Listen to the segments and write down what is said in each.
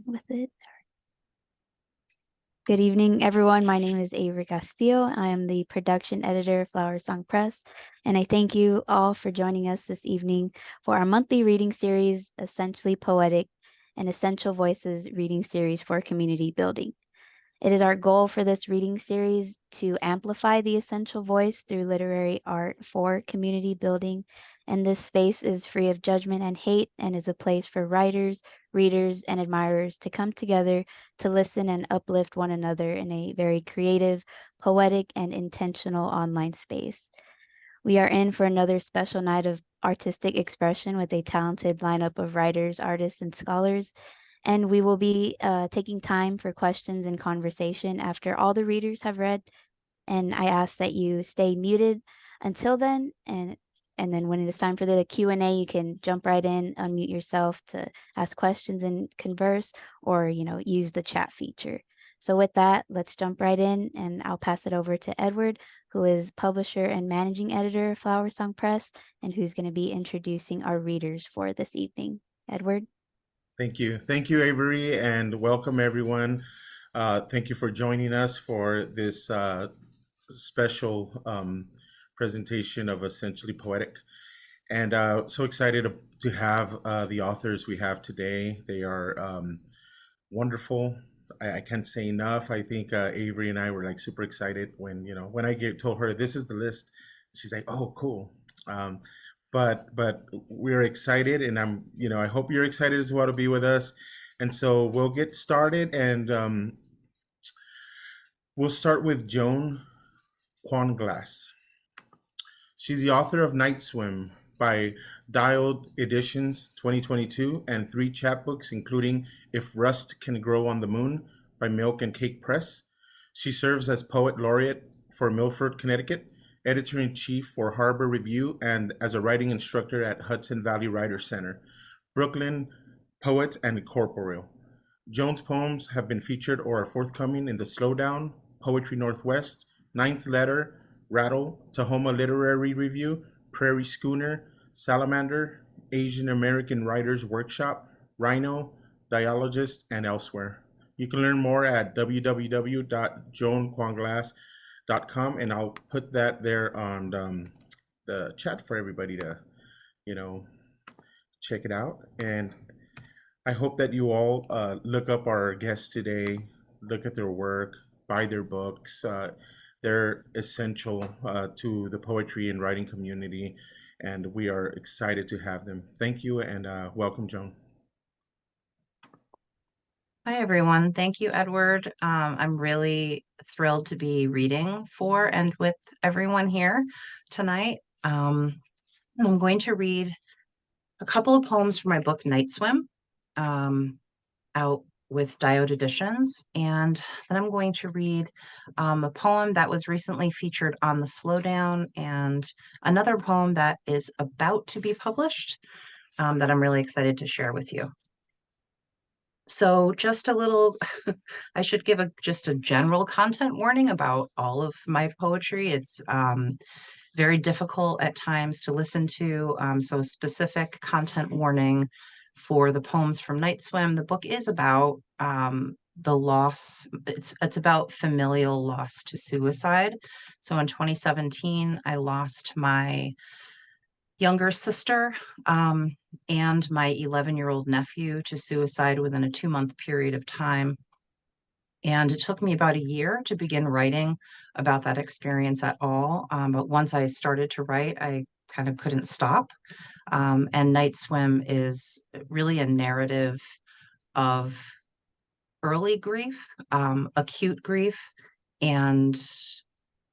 With it. Good evening, everyone. My name is Avery Castillo. I am the production editor of Flower Song Press, and I thank you all for joining us this evening for our monthly reading series, Essentially Poetic, an Essential Voices reading series for community building. It is our goal for this reading series to amplify the essential voice through literary art for community building. And this space is free of judgment and hate and is a place for writers, readers, and admirers to come together to listen and uplift one another in a very creative, poetic, and intentional online space. We are in for another special night of artistic expression with a talented lineup of writers, artists, and scholars. And we will be taking time for questions and conversation after all the readers have read. And I ask that you stay muted until then. And then when it is time for the Q&A, you can jump right in, unmute yourself to ask questions and converse, or, use the chat feature. So with that, let's jump right in, and I'll pass it over to Edward, who is publisher and managing editor of Flower Song Press, and who's going to be introducing our readers for this evening. Edward? Thank you. Thank you, Avery, and welcome everyone. Thank you for joining us for this special presentation of Essentially Poetic. And so excited to have the authors we have today. They are wonderful. I can't say enough. I think Avery and I were like super excited when I told her this is the list. She's like, "Oh, cool." But we're excited, and I hope you're excited as well to be with us. And so we'll get started, and we'll start with Joan Quanglass. She's the author of Night Swim by Dialed Editions 2022 and 3 chapbooks, including If Rust Can Grow on the Moon by Milk and Cake Press. She serves as poet laureate for Milford, Connecticut, editor-in-chief for Harbor Review, and as a writing instructor at Hudson Valley Writers Center, Brooklyn Poets and Corporeal. Joan's poems have been featured or are forthcoming in the Slowdown, Poetry Northwest, Ninth Letter, Rattle, Tahoma Literary Review, Prairie Schooner, Salamander, Asian American Writers Workshop, Rhino, Dialogist, and elsewhere. You can learn more at www.joanquanglass.com, and I'll put that there on the chat for everybody to, check it out. And I hope that you all look up our guests today, look at their work, buy their books. They're essential to the poetry and writing community, and we are excited to have them. Thank you, and welcome, Joan. Hi, everyone. Thank you, Edward. I'm really thrilled to be reading for and with everyone here tonight. I'm going to read a couple of poems from my book, Night Swim, out with Diode Editions. And then I'm going to read a poem that was recently featured on the Slowdown, and another poem that is about to be published that I'm really excited to share with you. So just a little, I should give just a general content warning about all of my poetry. It's very difficult at times to listen to, so specific content warning for the poems from Night Swim. The book is about the loss. It's about familial loss to suicide. So in 2017, I lost my younger sister and my 11-year-old nephew to suicide within a 2-month period of time. And it took me about a year to begin writing about that experience at all. But once I started to write, I kind of couldn't stop. And Night Swim is really a narrative of early grief, acute grief, and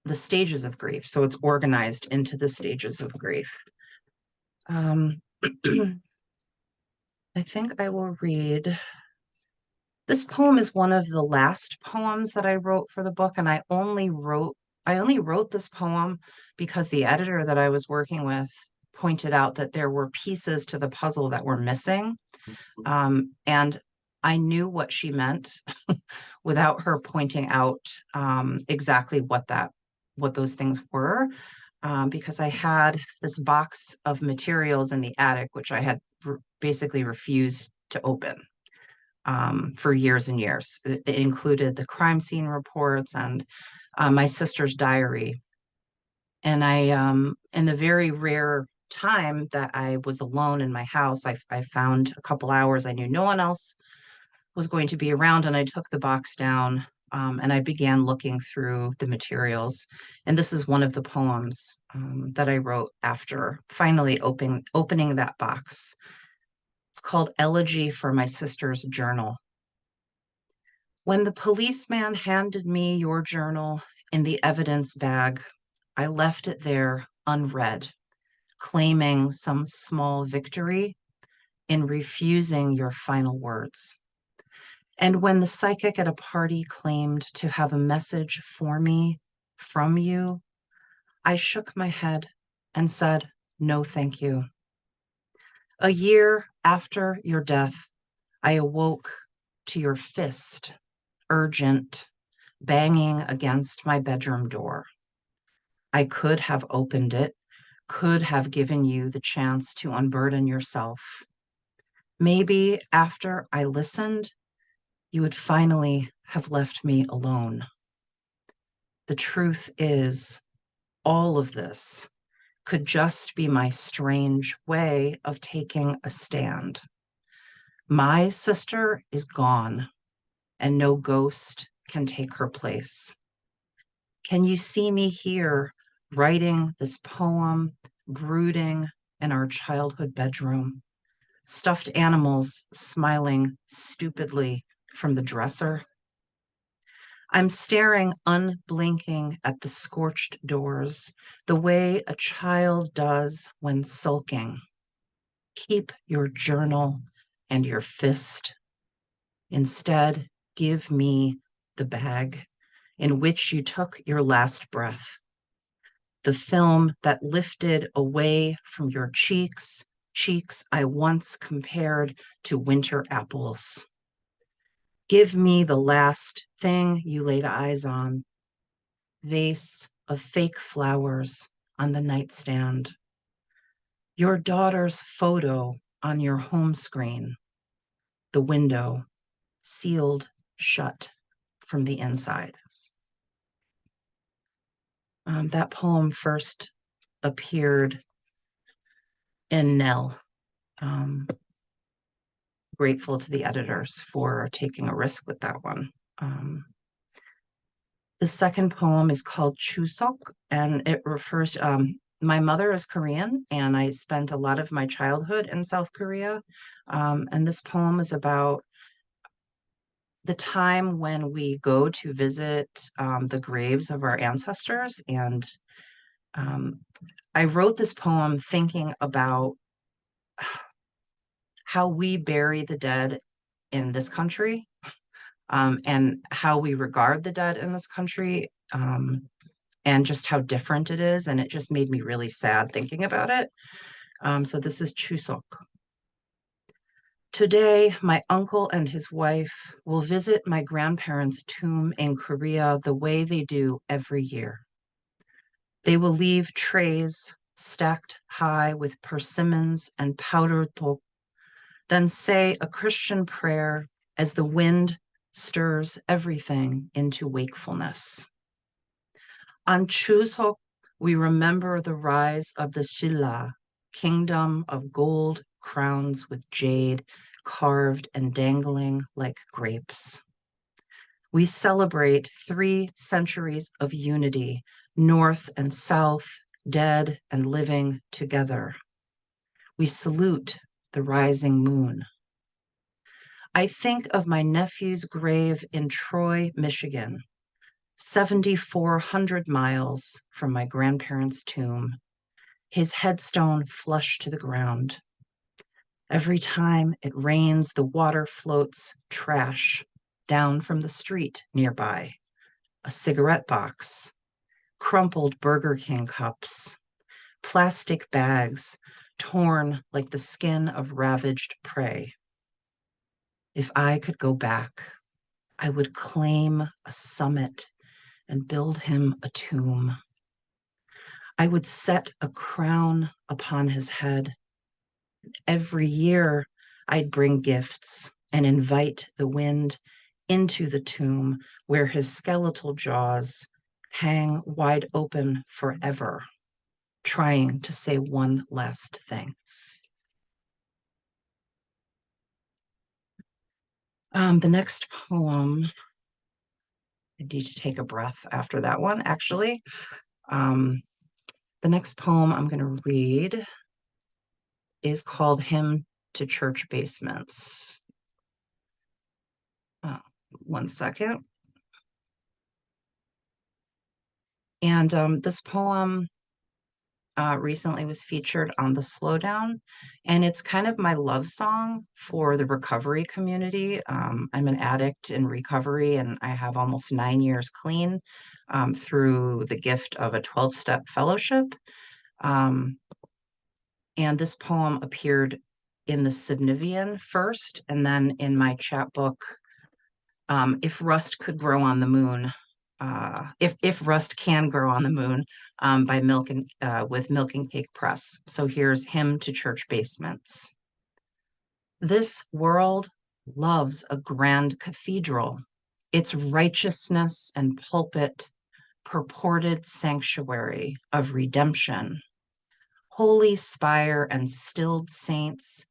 the stages of grief. So it's organized into the stages of grief. I think I will read. This poem is one of the last poems that I wrote for the book, and I only wrote this poem because the editor that I was working with pointed out that there were pieces to the puzzle that were missing. And I knew what she meant without her pointing out exactly what those things were. Because I had this box of materials in the attic, which I had basically refused to open. for years and years. It included the crime scene reports and my sister's diary. And in the very rare time that I was alone in my house, I found a couple hours. I knew no one else was going to be around, and I took the box down, and I began looking through the materials. And this is one of the poems that I wrote after finally opening that box. It's called Elegy for My Sister's Journal. When the policeman handed me your journal in the evidence bag, I left it there unread, claiming some small victory in refusing your final words. And when the psychic at a party claimed to have a message for me from you, I shook my head and said, no, thank you. A year after your death, I awoke to your fist, urgent, banging against my bedroom door. I could have opened it, could have given you the chance to unburden yourself. Maybe after I listened, you would finally have left me alone. The truth is, all of this could just be my strange way of taking a stand. My sister is gone, and no ghost can take her place. Can you see me here writing this poem, brooding in our childhood bedroom, stuffed animals smiling stupidly from the dresser? I'm staring unblinking at the scorched doors, the way a child does when sulking. Keep your journal and your fist. Instead, give me the bag in which you took your last breath, the film that lifted away from your cheeks, cheeks I once compared to winter apples. Give me the last thing you laid eyes on, vase of fake flowers on the nightstand, your daughter's photo on your home screen, the window sealed shut from the inside. That poem first appeared in Nell. Grateful to the editors for taking a risk with that one. The second poem is called Chuseok, and it refers, my mother is Korean, and I spent a lot of my childhood in South Korea. And this poem is about the time when we go to visit the graves of our ancestors. And I wrote this poem thinking about how we bury the dead in this country, and how we regard the dead in this country, and just how different it is. And it just made me really sad thinking about it. So this is Chuseok. Today, my uncle and his wife will visit my grandparents' tomb in Korea the way they do every year. They will leave trays stacked high with persimmons and powdered tok, then say a Christian prayer as the wind stirs everything into wakefulness. On Chuseok, we remember the rise of the Silla, kingdom of gold crowns with jade carved and dangling like grapes. We celebrate 3 centuries of unity, North and South, dead and living together. We salute the rising moon. I think of my nephew's grave in Troy, Michigan, 7,400 miles from my grandparents' tomb, his headstone flush to the ground. Every time it rains, the water floats trash down from the street nearby, a cigarette box, crumpled Burger King cups, plastic bags torn like the skin of ravaged prey. If I could go back, I would claim a summit and build him a tomb. I would set a crown upon his head. Every year, I'd bring gifts and invite the wind into the tomb where his skeletal jaws hang wide open forever, trying to say one last thing. The next poem, I need to take a breath after that one, actually. The next poem I'm going to read is called Hymn to Church Basements. One second. And this poem recently was featured on The Slowdown, and it's kind of my love song for the recovery community. I'm an addict in recovery, and I have almost 9 years clean through the gift of a 12-step fellowship. And this poem appeared in the Subnivian first, and then in my chapbook, If Rust Could Grow on the Moon, if Rust Can Grow on the Moon, by with Milk and Cake Press. So here's Hymn to Church Basements. This world loves a grand cathedral, its righteousness and pulpit, purported sanctuary of redemption, holy spire and stilled saints,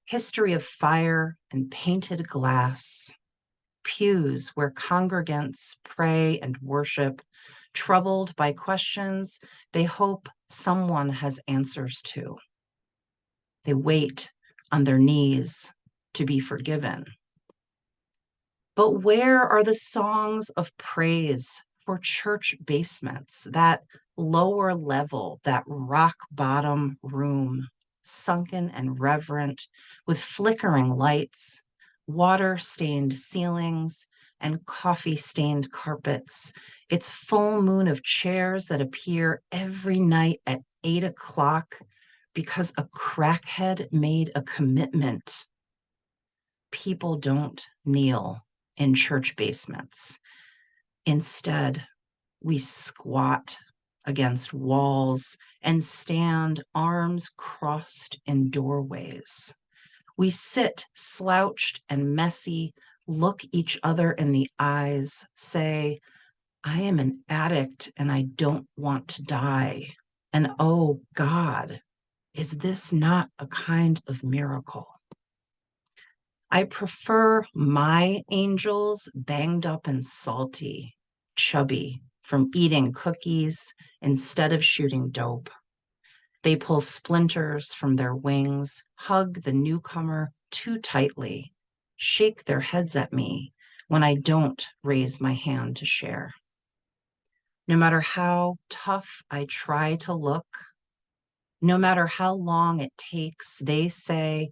history of fire and painted glass, pews where congregants pray and worship, troubled by questions they hope someone has answers to. They wait on their knees to be forgiven. But where are the songs of praise for church basements, that lower level, that rock bottom room, sunken and reverent, with flickering lights, water-stained ceilings, and coffee-stained carpets, its full moon of chairs that appear every night at 8 o'clock because a crackhead made a commitment? People don't kneel in church basements. Instead, we squat against walls and stand arms crossed in doorways. We sit slouched and messy, look each other in the eyes, say, I am an addict and I don't want to die. And oh God, is this not a kind of miracle? I prefer my angels banged up and salty, chubby, from eating cookies instead of shooting dope. They pull splinters from their wings, hug the newcomer too tightly, shake their heads at me when I don't raise my hand to share. No matter how tough I try to look, no matter how long it takes, they say,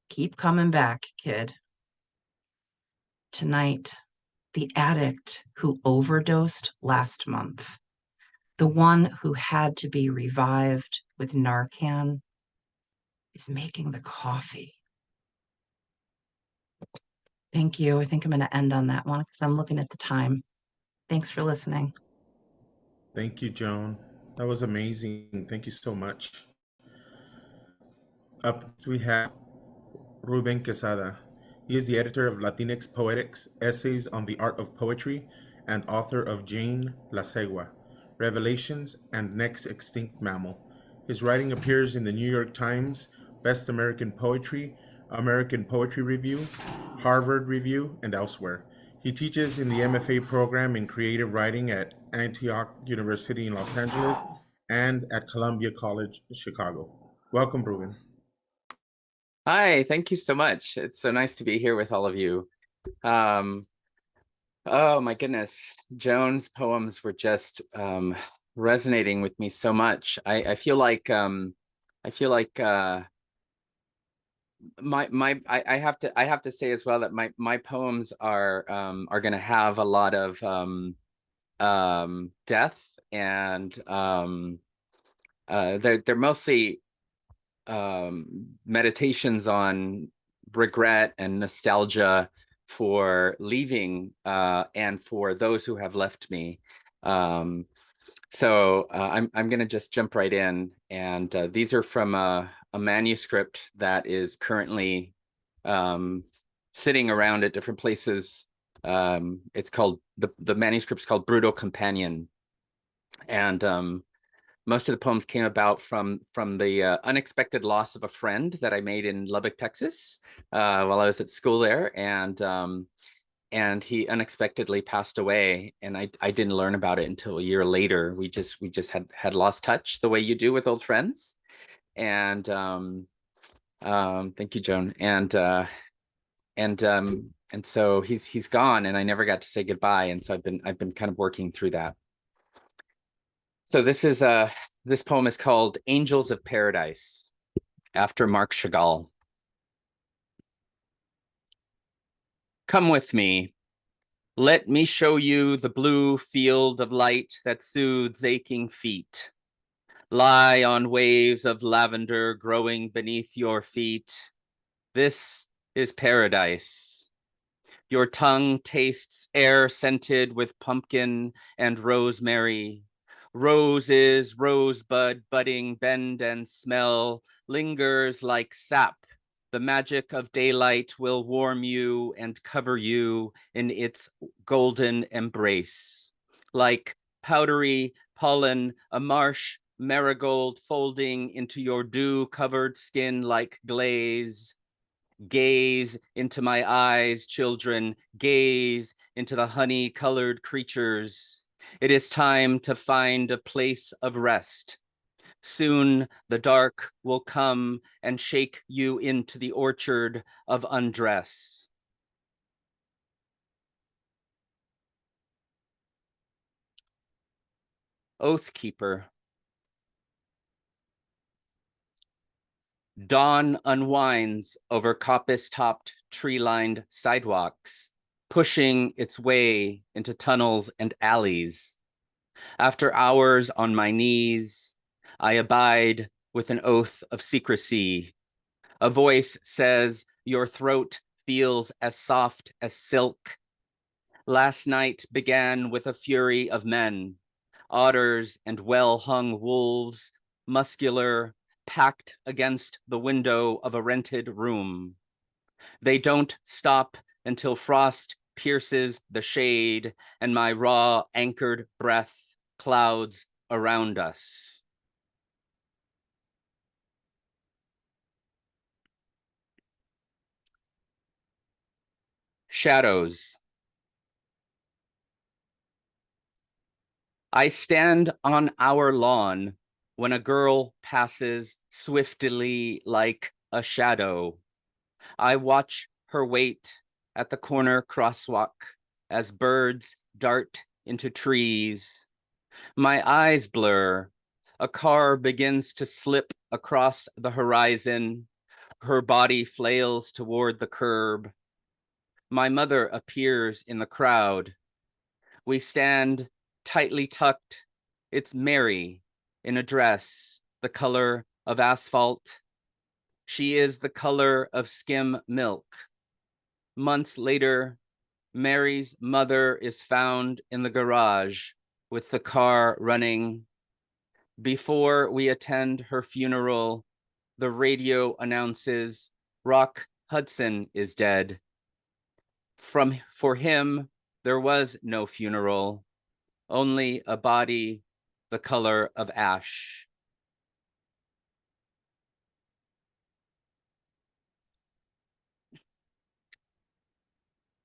keep coming back, kid. Tonight, the addict who overdosed last month, the one who had to be revived with Narcan, is making the coffee. Thank you. I think I'm going to end on that one because I'm looking at the time. Thanks for listening. Thank you, Joan. That was amazing. Thank you so much. Up we have Ruben Quesada. He is the editor of Latinx Poetics, Essays on the Art of Poetry, and author of Jane La Cegua, Revelations, and Next Extinct Mammal. His writing appears in the New York Times, Best American Poetry, American Poetry Review, Harvard Review, and elsewhere. He teaches in the MFA program in creative writing at Antioch University in Los Angeles and at Columbia College, Chicago. Welcome, Ruben. Hi, thank you so much. It's so nice to be here with all of you. Oh my goodness, Joan's poems were just resonating with me so much. I feel like I have to say as well that my poems are going to have a lot of death, and they're mostly meditations on regret and nostalgia for leaving and for those who have left me. So I'm going to just jump right in, and these are from a manuscript that is currently sitting around at different places. It's called, the manuscript's called Brutal Companion. And most of the poems came about from the unexpected loss of a friend that I made in Lubbock, Texas, while I was at school there. And he unexpectedly passed away, and I didn't learn about it until a year later. We just had lost touch the way you do with old friends. And thank you, Joan. And so he's gone, and I never got to say goodbye. And so I've been kind of working through that. So this poem is called Angels of Paradise, after Marc Chagall. Come with me. Let me show you the blue field of light that soothes aching feet. Lie on waves of lavender growing beneath your feet. This is paradise. Your tongue tastes air scented with pumpkin and rosemary. Roses, rosebud, budding, bend and smell, lingers like sap. The magic of daylight will warm you and cover you in its golden embrace. Like powdery pollen, a marsh marigold folding into your dew-covered skin like glaze. Gaze into my eyes, children. Gaze into the honey-colored creatures. It is time to find a place of rest. Soon the dark will come and shake you into the orchard of undress. Oathkeeper. Dawn unwinds over coppice-topped, tree-lined sidewalks, pushing its way into tunnels and alleys. After hours on my knees, I abide with an oath of secrecy. A voice says, your throat feels as soft as silk. Last night began with a fury of men, otters and well-hung wolves, muscular, packed against the window of a rented room. They don't stop until frost pierces the shade and my raw, anchored breath clouds around us. Shadows. I stand on our lawn when a girl passes swiftly like a shadow. I watch her wait at the corner crosswalk as birds dart into trees. My eyes blur. A car begins to slip across the horizon. Her body flails toward the curb. My mother appears in the crowd. We stand tightly tucked. It's Mary in a dress, the color of asphalt. She is the color of skim milk. Months later, Mary's mother is found in the garage with the car running. Before we attend her funeral, the radio announces Rock Hudson is dead. For him, there was no funeral, only a body the color of ash.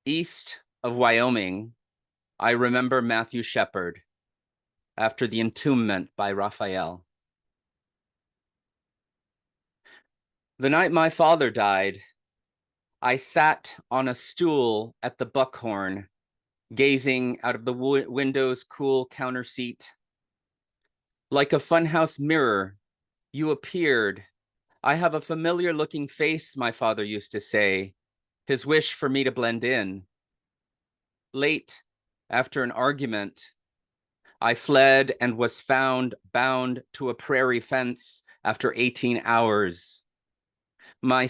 East of Wyoming, I remember Matthew Shepard after the entombment by Raphael. The night my father died, I sat on a stool at the Buckhorn, gazing out of the window's cool counter seat. Like a funhouse mirror, you appeared. I have a familiar looking face, my father used to say, his wish for me to blend in. Late, after an argument, I fled and was found bound to a prairie fence after 18 hours. My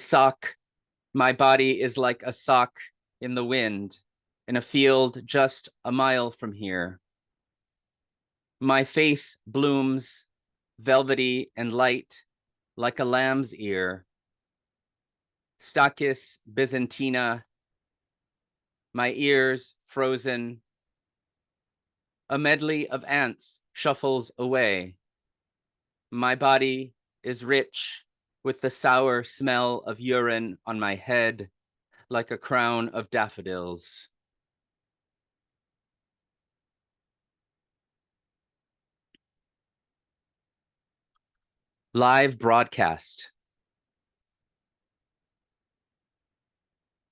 body is like a sock in the wind in a field just a mile from here. My face blooms, velvety and light, like a lamb's ear. Stachys byzantina my ears frozen. A medley of ants shuffles away. My body is rich with the sour smell of urine on my head, like a crown of daffodils. Live broadcast.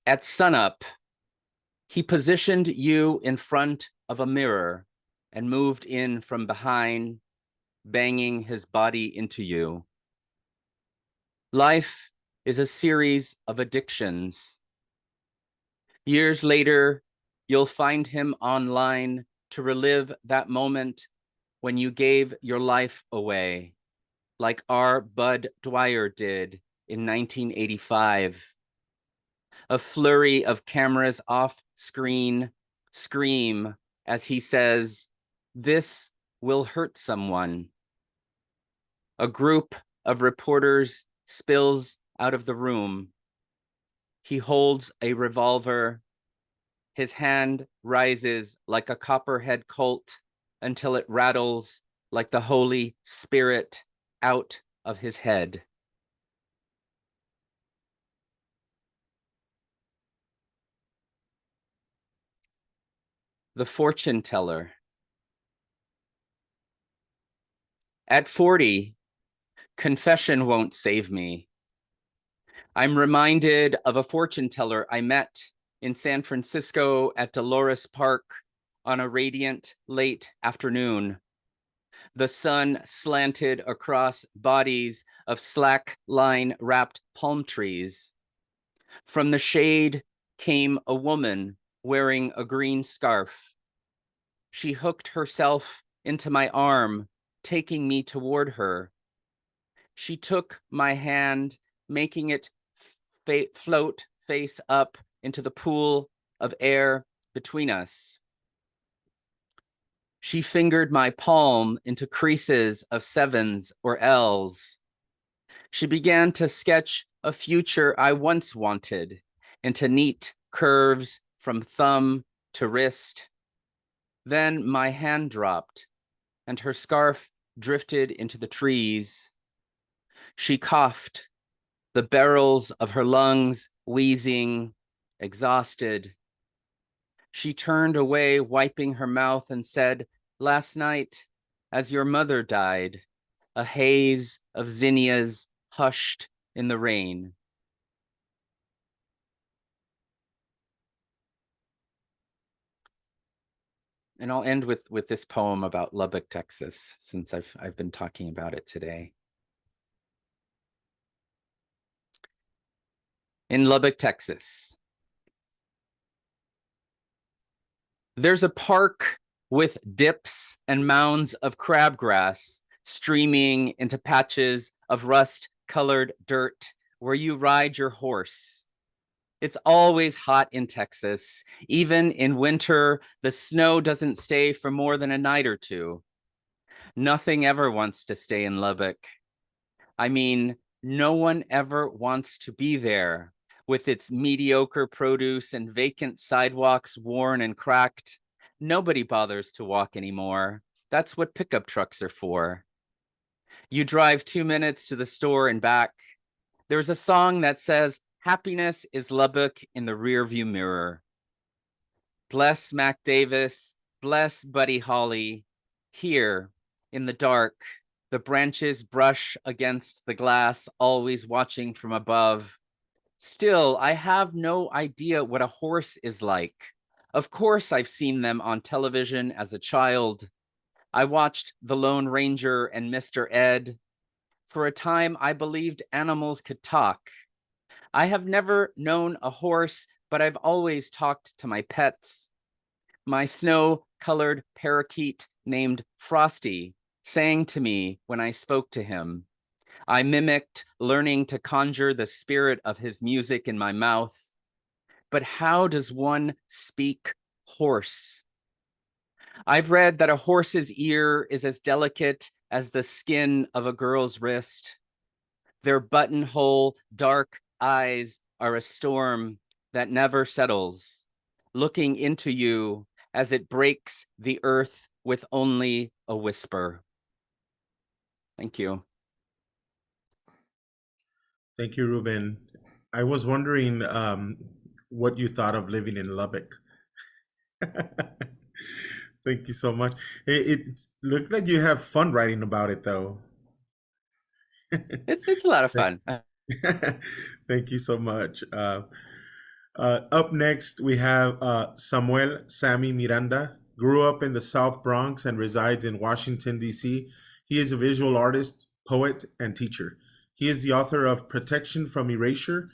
At sunup, he positioned you in front of a mirror and moved in from behind, banging his body into you. Life is a series of addictions. Years later, you'll find him online to relive that moment when you gave your life away, like our Bud Dwyer did in 1985. A flurry of cameras off screen scream as he says, "This will hurt someone." A group of reporters spills out of the room. He holds a revolver. His hand rises like a copperhead colt until it rattles like the Holy Spirit out of his head. The fortune teller. At 40, confession won't save me. I'm reminded of a fortune teller I met in San Francisco at Dolores Park on a radiant late afternoon. The sun slanted across bodies of slack line wrapped palm trees. From the shade came a woman wearing a green scarf. She hooked herself into my arm, taking me toward her. She took my hand, making it float face up into the pool of air between us. She fingered my palm into creases of sevens or L's. She began to sketch a future I once wanted into neat curves from thumb to wrist. Then my hand dropped and her scarf drifted into the trees. She coughed, the barrels of her lungs wheezing, exhausted. She turned away, wiping her mouth, and said, "Last night, as your mother died, a haze of zinnias hushed in the rain." And I'll end with this poem about Lubbock, Texas, since I've been talking about it today. In Lubbock, Texas, there's a park with dips and mounds of crabgrass streaming into patches of rust-colored dirt where you ride your horse. It's always hot in Texas. Even in winter, the snow doesn't stay for more than a night or two. Nothing ever wants to stay in Lubbock. I mean, no one ever wants to be there with its mediocre produce and vacant sidewalks worn and cracked. Nobody bothers to walk anymore. That's what pickup trucks are for. You drive 2 minutes to the store and back. There's a song that says, "Happiness is Lubbock in the rearview mirror." Bless Mac Davis, bless Buddy Holly. Here, in the dark, the branches brush against the glass, always watching from above. Still, I have no idea what a horse is like. Of course, I've seen them on television as a child. I watched The Lone Ranger and Mr. Ed. For a time, I believed animals could talk. I have never known a horse, but I've always talked to my pets. My snow-colored parakeet named Frosty sang to me when I spoke to him. I mimicked, learning to conjure the spirit of his music in my mouth. But how does one speak horse? I've read that a horse's ear is as delicate as the skin of a girl's wrist. Their buttonhole, dark eyes are a storm that never settles. looking into you as it breaks the earth with only a whisper. Thank you. Thank you, Ruben. I was wondering what you thought of living in Lubbock. Thank you so much. It looked like you have fun writing about it, though. It's a lot of fun. Thank you so much. Up next, we have Samuel Sammy Miranda. Grew up in the South Bronx and resides in Washington, D.C. He is a visual artist, poet, and teacher. He is the author of Protection from Erasure,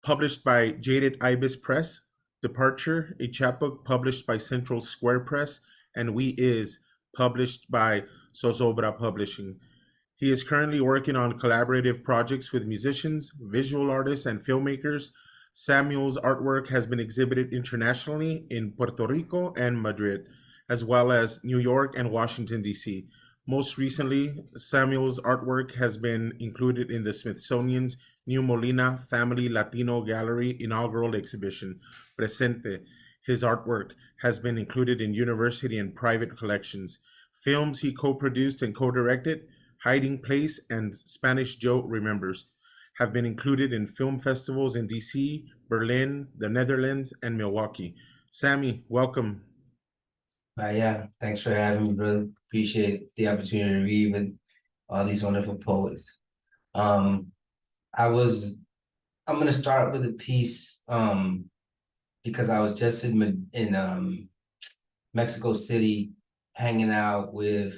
published by Jaded Ibis Press, Departure, a chapbook published by Central Square Press, and We Is, published by Zozobra Publishing. He is currently working on collaborative projects with musicians, visual artists, and filmmakers. Samuel's artwork has been exhibited internationally in Puerto Rico and Madrid, as well as New York and Washington, D.C. Most recently, Samuel's artwork has been included in the Smithsonian's New Molina Family Latino Gallery inaugural exhibition, Presente. His artwork has been included in university and private collections. Films he co-produced and co-directed, Hiding Place and Spanish Joe Remembers, have been included in film festivals in DC, Berlin, the Netherlands, and Milwaukee. Sammy, welcome. Yeah, thanks for having me, brother. Appreciate the opportunity to read with all these wonderful poets. I'm gonna start with a piece because I was just in Mexico City hanging out with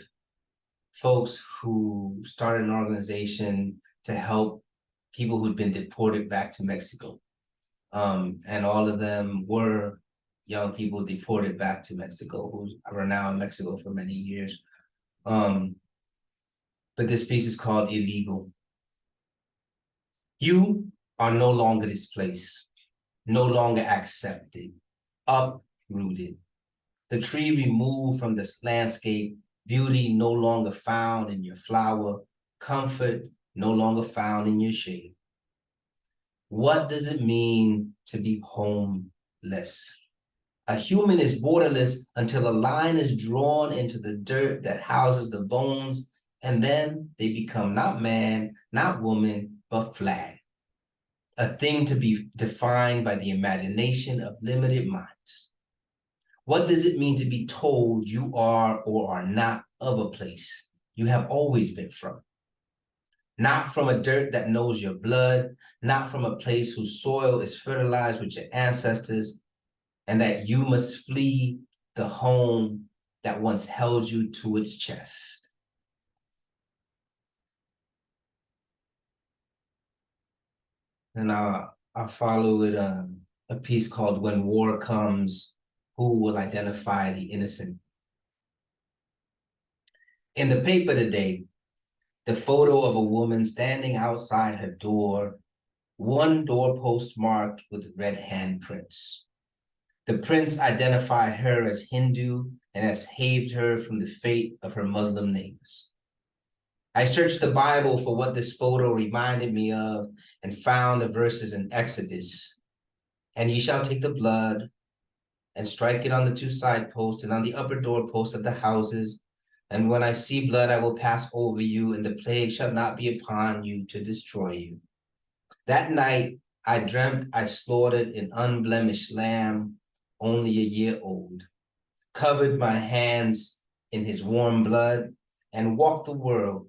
folks who started an organization to help people who'd been deported back to Mexico. And all of them were young people deported back to Mexico who are now in Mexico for many years. But this piece is called Illegal. You are no longer displaced, no longer accepted, uprooted. The tree removed from this landscape, beauty no longer found in your flower, comfort no longer found in your shade. What does it mean to be homeless? A human is borderless until a line is drawn into the dirt that houses the bones, and then they become not man, not woman, but flag. A thing to be defined by the imagination of limited minds. What does it mean to be told you are or are not of a place you have always been from? Not from a dirt that knows your blood, not from a place whose soil is fertilized with your ancestors, and that you must flee the home that once held you to its chest. And I'll follow with a piece called When War Comes, Who Will Identify the Innocent? In the paper today, the photo of a woman standing outside her door, one doorpost marked with red handprints. The prints identify her as Hindu and has saved her from the fate of her Muslim neighbors. I searched the Bible for what this photo reminded me of and found the verses in Exodus. And ye shall take the blood and strike it on the two side posts and on the upper doorposts of the houses. And when I see blood, I will pass over you, and the plague shall not be upon you to destroy you. That night, I dreamt I slaughtered an unblemished lamb, only a year old, covered my hands in his warm blood, and walked the world,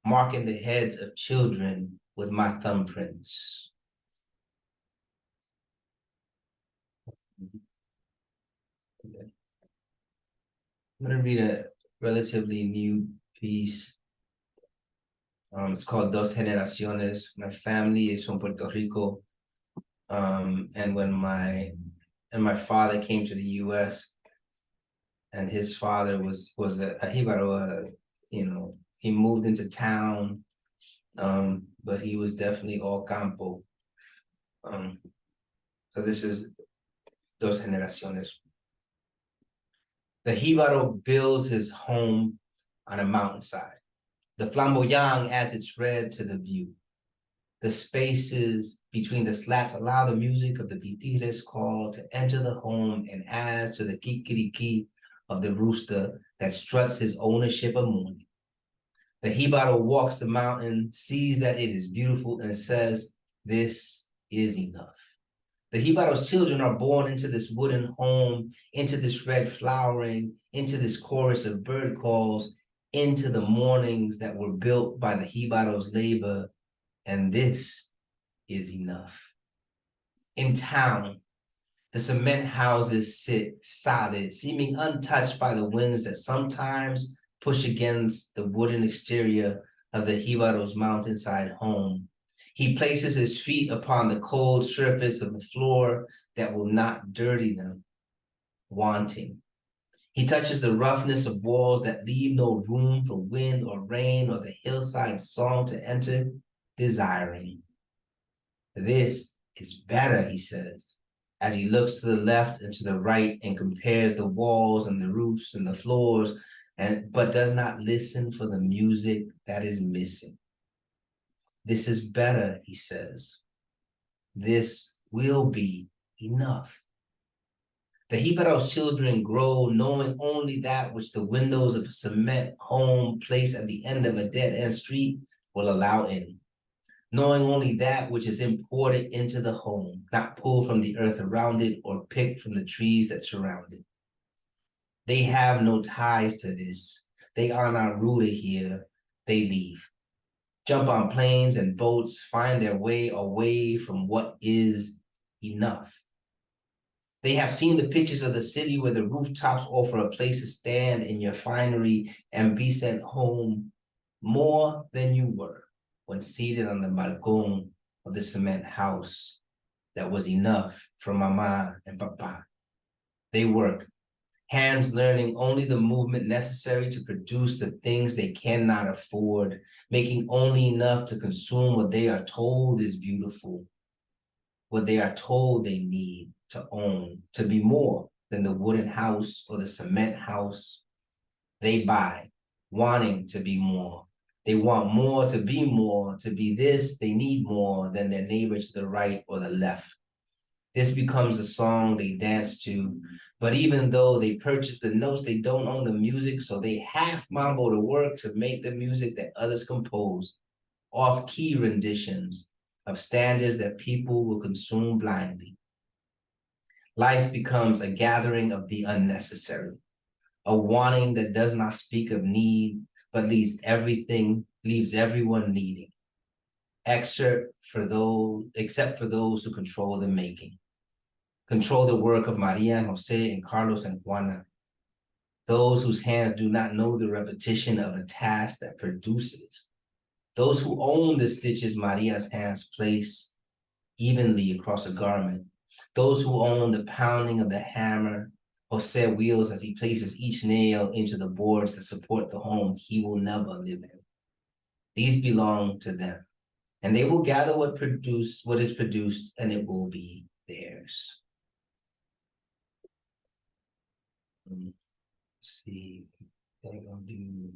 marking the heads of children with my thumbprints. I'm going to read a relatively new piece. It's called Dos Generaciones. My family is from Puerto Rico. And when my father came to the U.S., and his father was a Jibaro, he moved into town, but he was definitely all campo. So this is Dos Generaciones. The Jibaro builds his home on a mountainside. The flamboyant adds its red to the view. The spaces between the slats allow the music of the pitires call to enter the home and adds to the kikiriki of the rooster that struts his ownership of morning. The Jibaro walks the mountain, sees that it is beautiful, and says, "This is enough." The Jibaro's children are born into this wooden home, into this red flowering, into this chorus of bird calls, into the mornings that were built by the Jibaro's labor, and this is enough. In town, the cement houses sit solid, seeming untouched by the winds that sometimes push against the wooden exterior of the Jibaro's mountainside home. He places his feet upon the cold surface of the floor that will not dirty them, wanting. He touches the roughness of walls that leave no room for wind or rain or the hillside song to enter, desiring. This is better, he says, as he looks to the left and to the right and compares the walls and the roofs and the floors, but does not listen for the music that is missing. This is better, he says. This will be enough. The Jibaro's children grow knowing only that which the windows of a cement home placed at the end of a dead-end street will allow in. Knowing only that which is imported into the home, not pulled from the earth around it or picked from the trees that surround it. They have no ties to this. They are not rooted here. They leave. Jump on planes and boats, find their way away from what is enough. They have seen the pictures of the city where the rooftops offer a place to stand in your finery and be sent home more than you were when seated on the balcón of the cement house that was enough for mama and papa. They work, hands learning only the movement necessary to produce the things they cannot afford, making only enough to consume what they are told is beautiful, what they are told they need to own, to be more than the wooden house or the cement house. They buy, wanting to be more. They want more to be more. To be this, they need more than their neighbor to the right or the left. This becomes a song they dance to, but even though they purchase the notes, they don't own the music, so they half mambo to work to make the music that others compose, off-key renditions of standards that people will consume blindly. Life becomes a gathering of the unnecessary, a wanting that does not speak of need, but leaves everyone needing, except for those who control the making. Control the work of Maria and Jose and Carlos and Juana, those whose hands do not know the repetition of a task that produces, those who own the stitches Maria's hands place evenly across a garment, those who own the pounding of the hammer Jose wields as he places each nail into the boards that support the home he will never live in. These belong to them, and they will gather what is produced, and it will be theirs. Let's see, I think I'll do.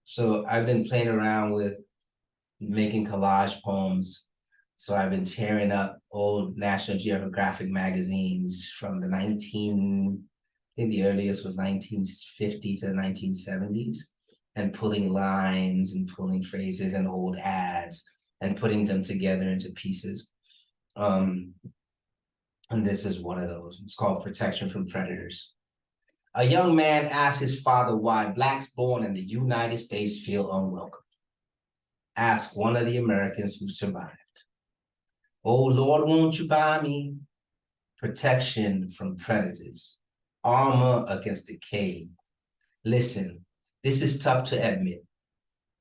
So I've been playing around with making collage poems. So I've been tearing up old National Geographic magazines from the I think the earliest was 1950 to the 1970s, and pulling lines and pulling phrases and old ads and putting them together into pieces. And this is one of those. It's called Protection from Predators. A young man asked his father why blacks born in the United States feel unwelcome. Asked one of the Americans who survived. Oh, Lord, won't you buy me protection from predators, armor against decay? Listen, this is tough to admit.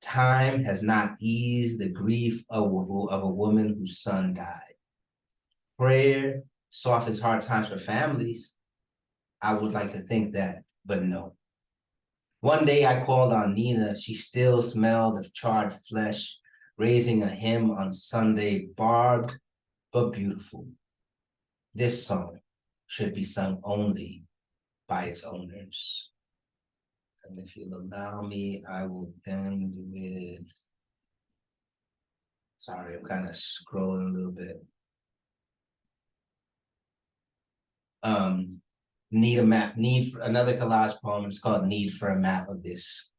Time has not eased the grief of a woman whose son died. Prayer softens hard times for families. I would like to think that, but no. One day I called on Nina. She still smelled of charred flesh, raising a hymn on Sunday, barbed but beautiful. This song should be sung only by its owners. And if you'll allow me, I will end with, sorry, I'm kind of scrolling a little bit. Need a map, need for another collage poem. It's called Need for a Map of This.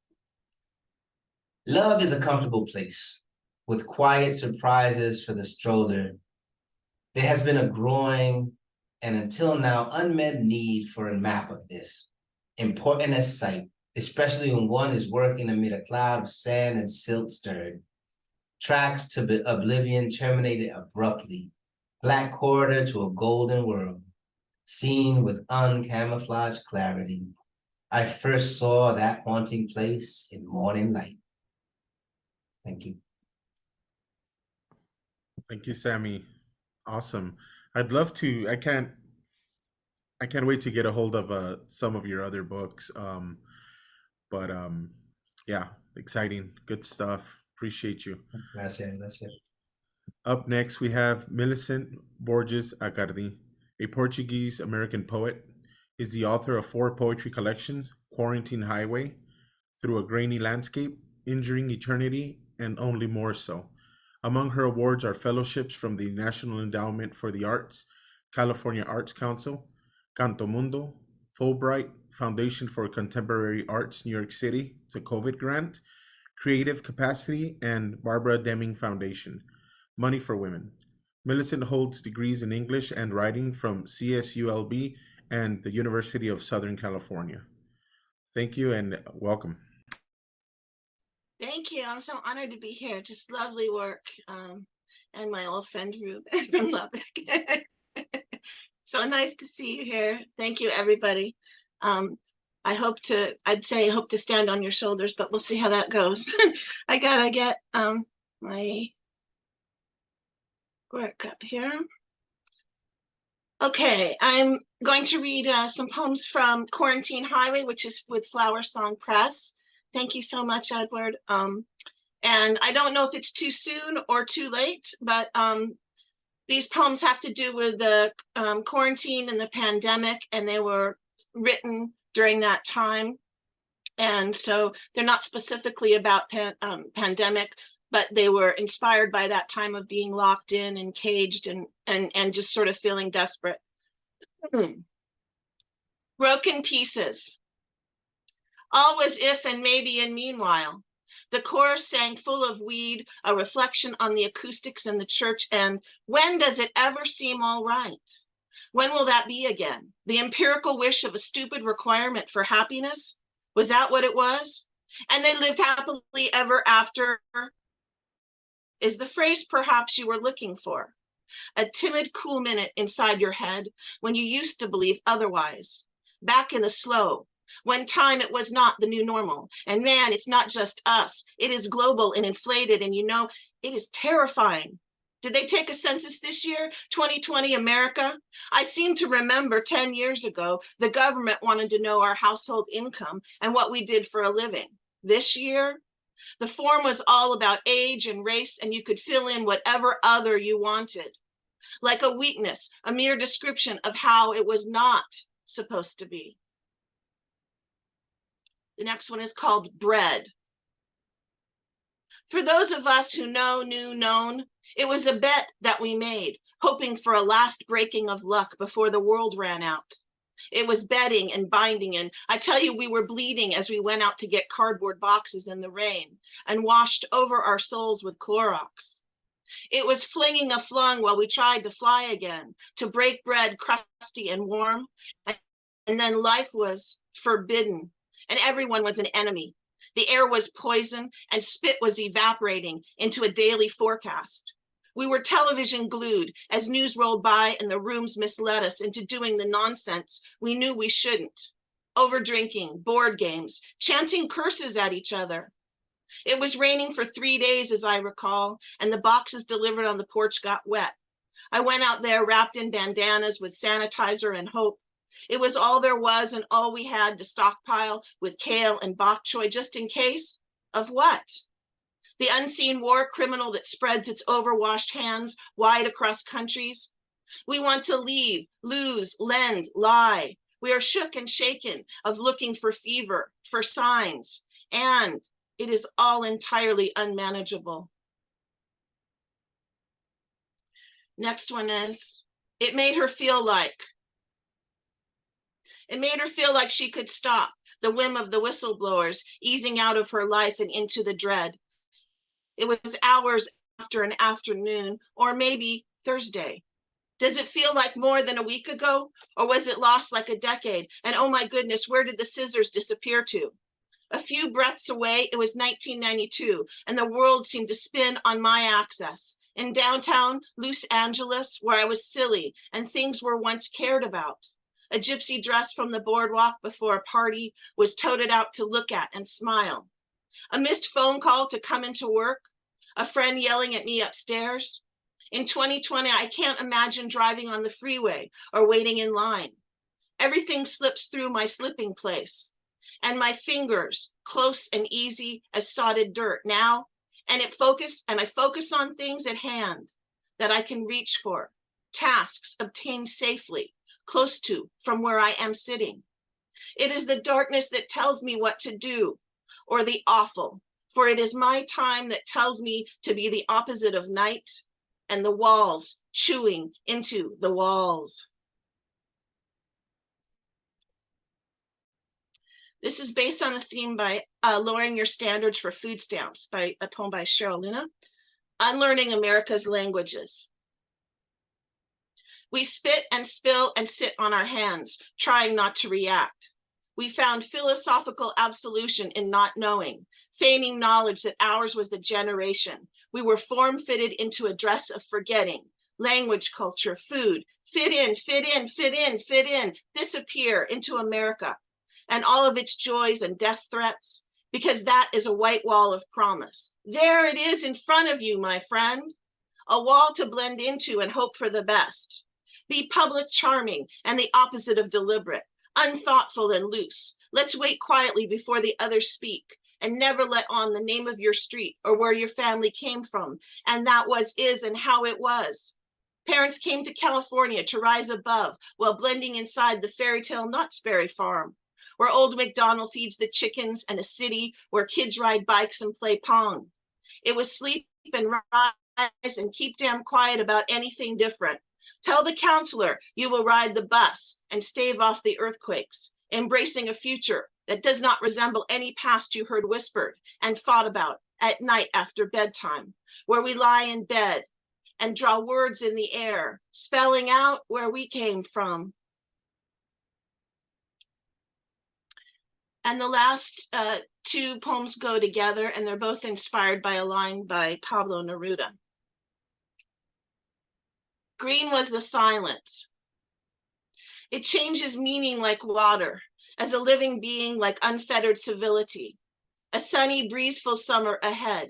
Love is a comfortable place with quiet surprises for the stroller. There has been a growing and until now unmet need for a map of this, important as sight, especially when one is working amid a cloud of sand and silt stirred. Tracks to oblivion terminated abruptly, black corridor to a golden world, seen with uncamouflaged clarity. I first saw that haunting place in morning light. Thank you. Thank you, Sammy. Awesome. I'd love to. I can't wait to get a hold of some of your other books. But yeah, exciting, good stuff. Appreciate you. Gracias. Up next, we have Millicent Borges Acardi, a Portuguese American poet. Is the author of 4 poetry collections: Quarantine Highway, Through a Grainy Landscape, Injuring Eternity, and Only More So. Among her awards are fellowships from the National Endowment for the Arts, California Arts Council, Canto Mundo, Fulbright, Foundation for Contemporary Arts, New York City, it's a COVID grant, Creative Capacity, and Barbara Deming Foundation, Money for Women. Millicent holds degrees in English and writing from CSULB and the University of Southern California. Thank you and welcome. Thank you. I'm so honored to be here. Just lovely work. And my old friend Rube from Lubbock. So nice to see you here. Thank you, everybody. I'd say hope to stand on your shoulders, but we'll see how that goes. I gotta get my work up here. Okay, I'm going to read some poems from Quarantine Highway, which is with Flower Song Press. Thank you so much, Edward. And I don't know if it's too soon or too late, but these poems have to do with the quarantine and the pandemic, and they were written during that time. And so they're not specifically about pandemic, but they were inspired by that time of being locked in and caged and just sort of feeling desperate. Broken pieces. All was if and maybe and meanwhile. The chorus sang full of weed, a reflection on the acoustics in the church, and when does it ever seem all right? When will that be again? The empirical wish of a stupid requirement for happiness? Was that what it was? And they lived happily ever after is the phrase perhaps you were looking for. A timid, cool minute inside your head when you used to believe otherwise. Back in the slow, when time it was not the new normal. And man, it's not just us. It is global and inflated, and you know, it is terrifying. Did they take a census this year, 2020 America? I seem to remember 10 years ago, the government wanted to know our household income and what we did for a living. This year, the form was all about age and race, and you could fill in whatever other you wanted. Like a weakness, a mere description of how it was not supposed to be. The next one is called Bread. For those of us who knew known, it was a bet that we made, hoping for a last breaking of luck before the world ran out. It was betting and binding, and I tell you, we were bleeding as we went out to get cardboard boxes in the rain and washed over our souls with Clorox. It was flinging a flung while we tried to fly again, to break bread crusty and warm, and then life was forbidden, and everyone was an enemy. The air was poison, and spit was evaporating into a daily forecast. We were television glued as news rolled by and the rooms misled us into doing the nonsense we knew we shouldn't. Overdrinking, board games, chanting curses at each other. It was raining for 3 days, as I recall, and the boxes delivered on the porch got wet. I went out there wrapped in bandanas with sanitizer and hope. It was all there was and all we had to stockpile with kale and bok choy just in case of what? The unseen war criminal that spreads its overwashed hands wide across countries. We want to leave, lose, lend, lie, We are shook and shaken of looking for fever, for signs, and it is all entirely unmanageable. Next one is, it made her feel like she could stop the whim of the whistleblowers easing out of her life and into the dread. It was hours after an afternoon, or maybe Thursday. Does it feel like more than a week ago? Or was it lost like a decade? And oh my goodness, where did the scissors disappear to? A few breaths away, it was 1992, and the world seemed to spin on my axis. In downtown Los Angeles, where I was silly and things were once cared about. A gypsy dress from the boardwalk before a party was toted out to look at and smile. A missed phone call to come into work. A friend yelling at me upstairs. In 2020, I can't imagine driving on the freeway or waiting in line. Everything slips through my slipping place. And my fingers, close and easy as sodded dirt now, and I focus on things at hand that I can reach for, tasks obtained safely, close to from where I am sitting. It is the darkness that tells me what to do, or the awful, for it is my time that tells me to be the opposite of night, and the walls chewing into the walls. This is based on a theme by Lowering Your Standards for Food Stamps, by a poem by Cheryl Luna. Unlearning America's Languages. We spit and spill and sit on our hands, trying not to react. We found philosophical absolution in not knowing, feigning knowledge that ours was the generation. We were form-fitted into a dress of forgetting. Language, culture, food, fit in, fit in, fit in, fit in, disappear into America and all of its joys and death threats, because that is a white wall of promise. There it is in front of you, my friend, a wall to blend into and hope for the best. Be public charming and the opposite of deliberate, unthoughtful and loose. Let's wait quietly before the others speak and never let on the name of your street or where your family came from, and that was, is, and how it was. Parents came to California to rise above while blending inside the fairy tale Knott's Berry Farm, where old MacDonald feeds the chickens, and a city where kids ride bikes and play pong. It was sleep and rise and keep damn quiet about anything different. Tell the counselor you will ride the bus and stave off the earthquakes, embracing a future that does not resemble any past you heard whispered and fought about at night after bedtime, where we lie in bed and draw words in the air, spelling out where we came from. And the last two poems go together, and they're both inspired by a line by Pablo Neruda. Green was the silence. It changes meaning like water, as a living being like unfettered civility. A sunny, breezeful summer ahead.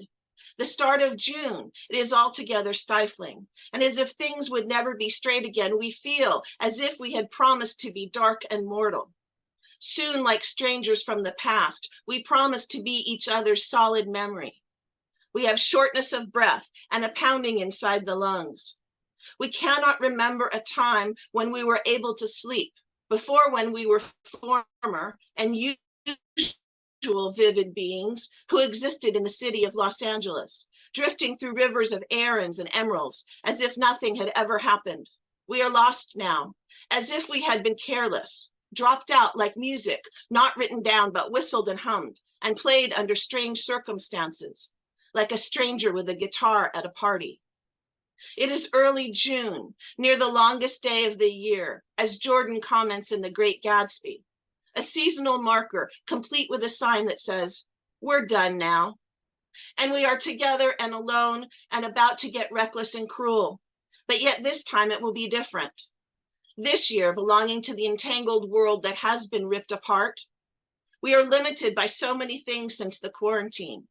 The start of June, it is altogether stifling. And as if things would never be straight again, we feel as if we had promised to be dark and mortal. Soon, like strangers from the past, we promise to be each other's solid memory. We have shortness of breath and a pounding inside the lungs. We cannot remember a time when we were able to sleep, before when we were former and usual vivid beings who existed in the city of Los Angeles, drifting through rivers of errands and emeralds as if nothing had ever happened. We are lost now, as if we had been careless, dropped out like music, not written down, but whistled and hummed and played under strange circumstances, like a stranger with a guitar at a party. It is early June, near the longest day of the year, as Jordan comments in The Great Gatsby, a seasonal marker complete with a sign that says, "We're done now." And we are together and alone and about to get reckless and cruel, but yet this time it will be different. This year, belonging to the entangled world that has been ripped apart. We are limited by so many things since the quarantine,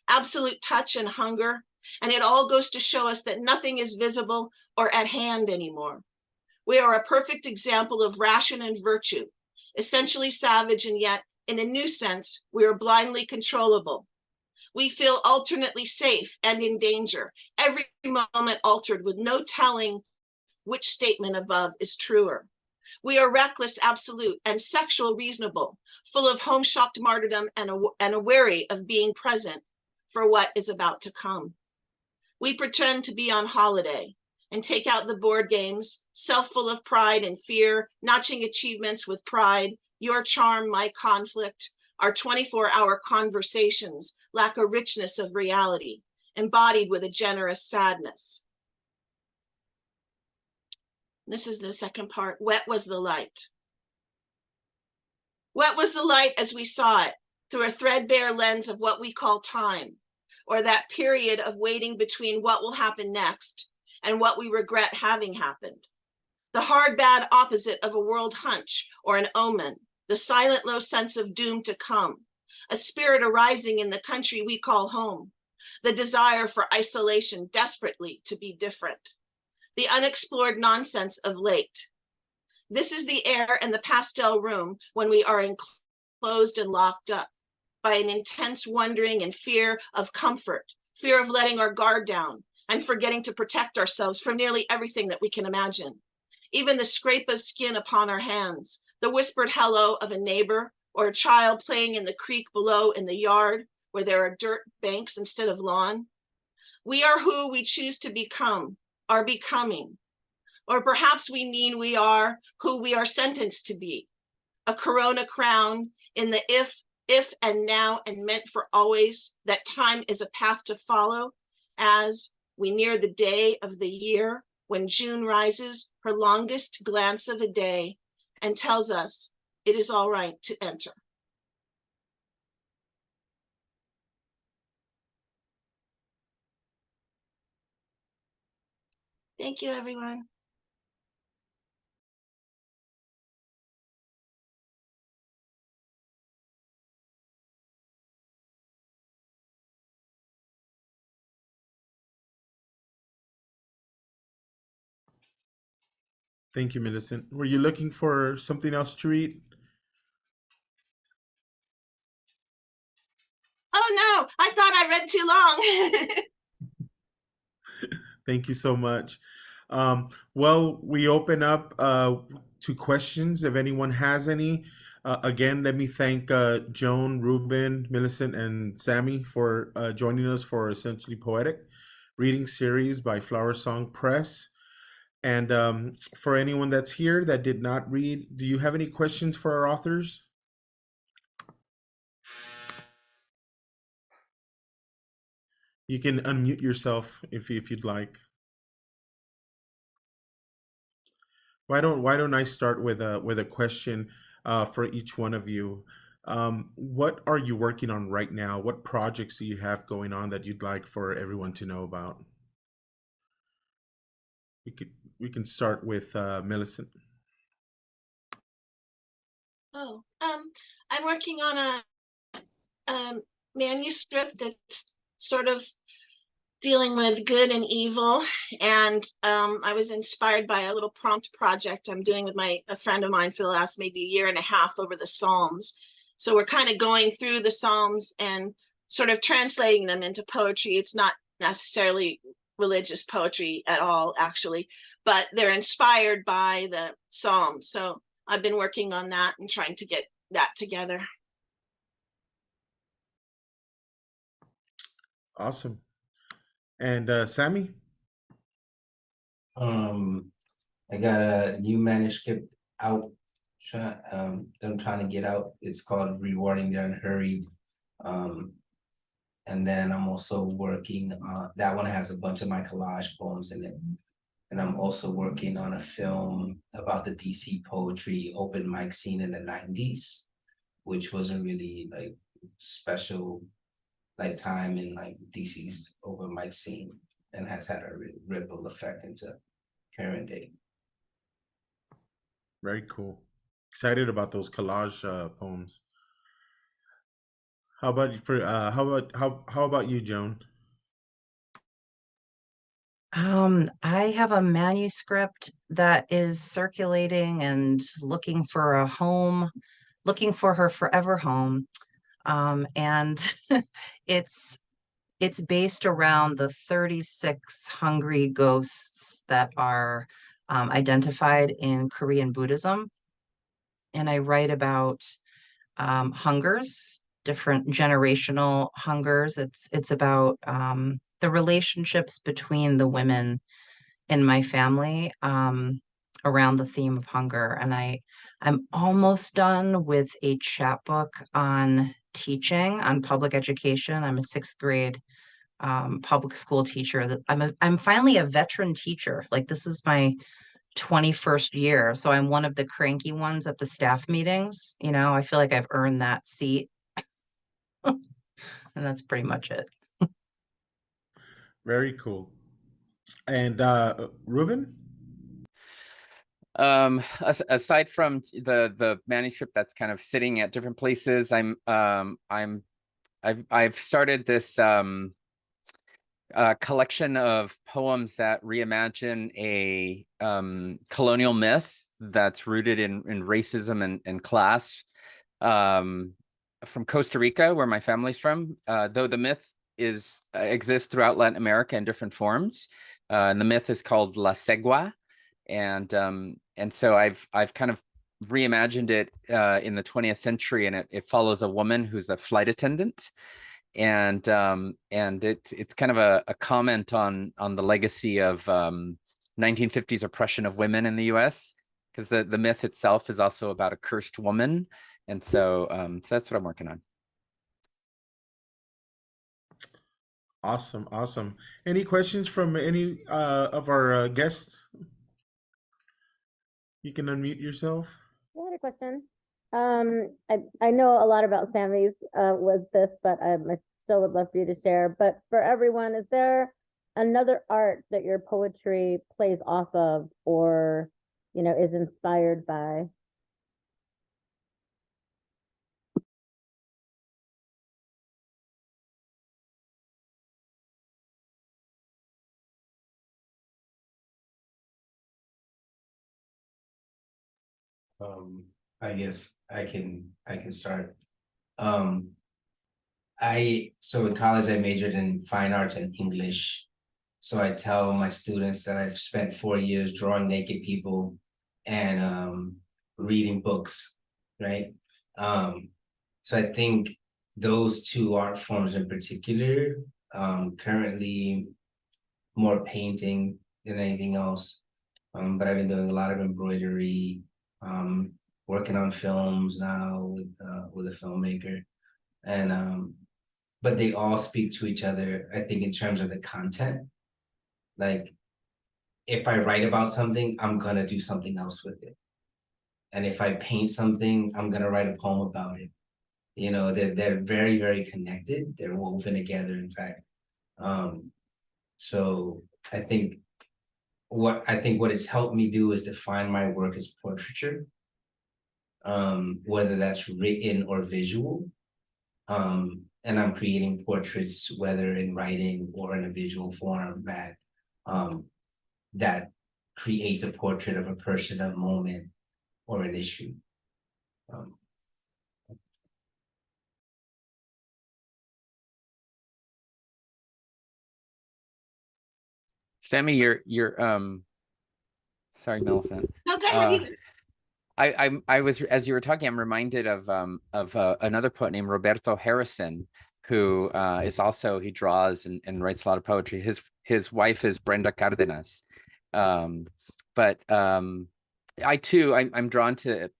absolute touch and hunger, and it all goes to show us that nothing is visible or at hand anymore. We are a perfect example of ration and virtue, essentially savage, and yet, in a new sense, we are blindly controllable. We feel alternately safe and in danger, every moment altered with no telling which statement above is truer. We are reckless absolute and sexual reasonable, full of home-shocked martyrdom and aweary of being present for what is about to come. We pretend to be on holiday and take out the board games, self-full of pride and fear, notching achievements with pride, your charm, my conflict. Our 24-hour conversations lack a richness of reality, embodied with a generous sadness. This is the second part. Wet was the light. Wet was the light as we saw it through a threadbare lens of what we call time, or that period of waiting between what will happen next and what we regret having happened. The hard, bad opposite of a world hunch or an omen, the silent, low sense of doom to come, a spirit arising in the country we call home, the desire for isolation desperately to be different, the unexplored nonsense of late. This is the air in the pastel room when we are enclosed and locked up by an intense wondering and fear of comfort, fear of letting our guard down and forgetting to protect ourselves from nearly everything that we can imagine. Even the scrape of skin upon our hands, the whispered hello of a neighbor or a child playing in the creek below in the yard where there are dirt banks instead of lawn. We are who we choose to become, are becoming. Or perhaps we mean we are who we are sentenced to be. A corona crown in the if and now and meant for always, that time is a path to follow as we near the day of the year when June rises her longest glance of a day and tells us it is all right to enter. Thank you, everyone. Thank you, Millicent. Were you looking for something else to read? Oh no, I thought I read too long. Thank you so much. Well, we open up to questions if anyone has any. Again, let me thank Joan, Ruben, Millicent, and Sammy for joining us for Essentially Poetic Reading Series by Flower Song Press. And for anyone that's here that did not read, do you have any questions for our authors? You can unmute yourself if you'd like. Why don't I start with a question for each one of you? What are you working on right now? What projects do you have going on that you'd like for everyone to know about? We can start with Millicent. Oh, I'm working on a manuscript that's sort of dealing with good and evil, and I was inspired by a little prompt project I'm doing with a friend of mine for the last maybe a year and a half over the Psalms. So we're kind of going through the Psalms and sort of translating them into poetry. It's not necessarily religious poetry at all, actually, but they're inspired by the Psalms. So I've been working on that and trying to get that together. Awesome. And Sammy? I got a new manuscript out. I'm trying to get out. It's called Rewarding the Unhurried. And then I'm also working on that one has a bunch of my collage poems in it. And I'm also working on a film about the DC poetry open mic scene in the 90s, which wasn't really like special like time in like DC's open mic scene and has had a ripple effect into current day. Very cool. Excited about those collage poems. How about you, Joan? I have a manuscript that is circulating and looking for a home, looking for her forever home. And it's based around the 36 hungry ghosts that are identified in Korean Buddhism. And I write about hungers, different generational hungers. It's about the relationships between the women in my family around the theme of hunger. And I'm almost done with a chapbook on teaching, on public education. I'm a sixth grade public school teacher. That I'm finally a veteran teacher. Like, this is my 21st year. So I'm one of the cranky ones at the staff meetings. You know, I feel like I've earned that seat. And that's pretty much it. Very cool. And Ruben? Aside from the manuscript that's kind of sitting at different places, I've started this collection of poems that reimagine a colonial myth that's rooted in racism and class, from Costa Rica, where my family's from. Though the myth exists throughout Latin America in different forms, and the myth is called La Segua, and so I've kind of reimagined it in the 20th century, and it follows a woman who's a flight attendant, and it's kind of a comment on the legacy of 1950s oppression of women in the US, because the myth itself is also about a cursed woman. And so that's what I'm working on. Awesome, awesome. Any questions from any of our guests? You can unmute yourself. I had a question. I know a lot about families with this, but I still would love for you to share. But for everyone, is there another art that your poetry plays off of, or is inspired by? I guess I can start. So in college I majored in fine arts and English. So I tell my students that I've spent 4 years drawing naked people and reading books, right? So I think those two art forms in particular, currently more painting than anything else. But I've been doing a lot of embroidery, working on films now with a filmmaker, and but they all speak to each other, I think, in terms of the content. Like, if I write about something, I'm gonna do something else with it, and if I paint something, I'm gonna write a poem about it. They're very, very connected. They're woven together, in fact. So I think what it's helped me do is define my work as portraiture, whether that's written or visual. And I'm creating portraits, whether in writing or in a visual form, that creates a portrait of a person, a moment, or an issue. Sammy, you're sorry, Millicent. No, go ahead. I was, as you were talking, I'm reminded of another poet named Roberto Harrison, who is also, he draws and writes a lot of poetry. His wife is Brenda Cardenas, but I too, I'm drawn to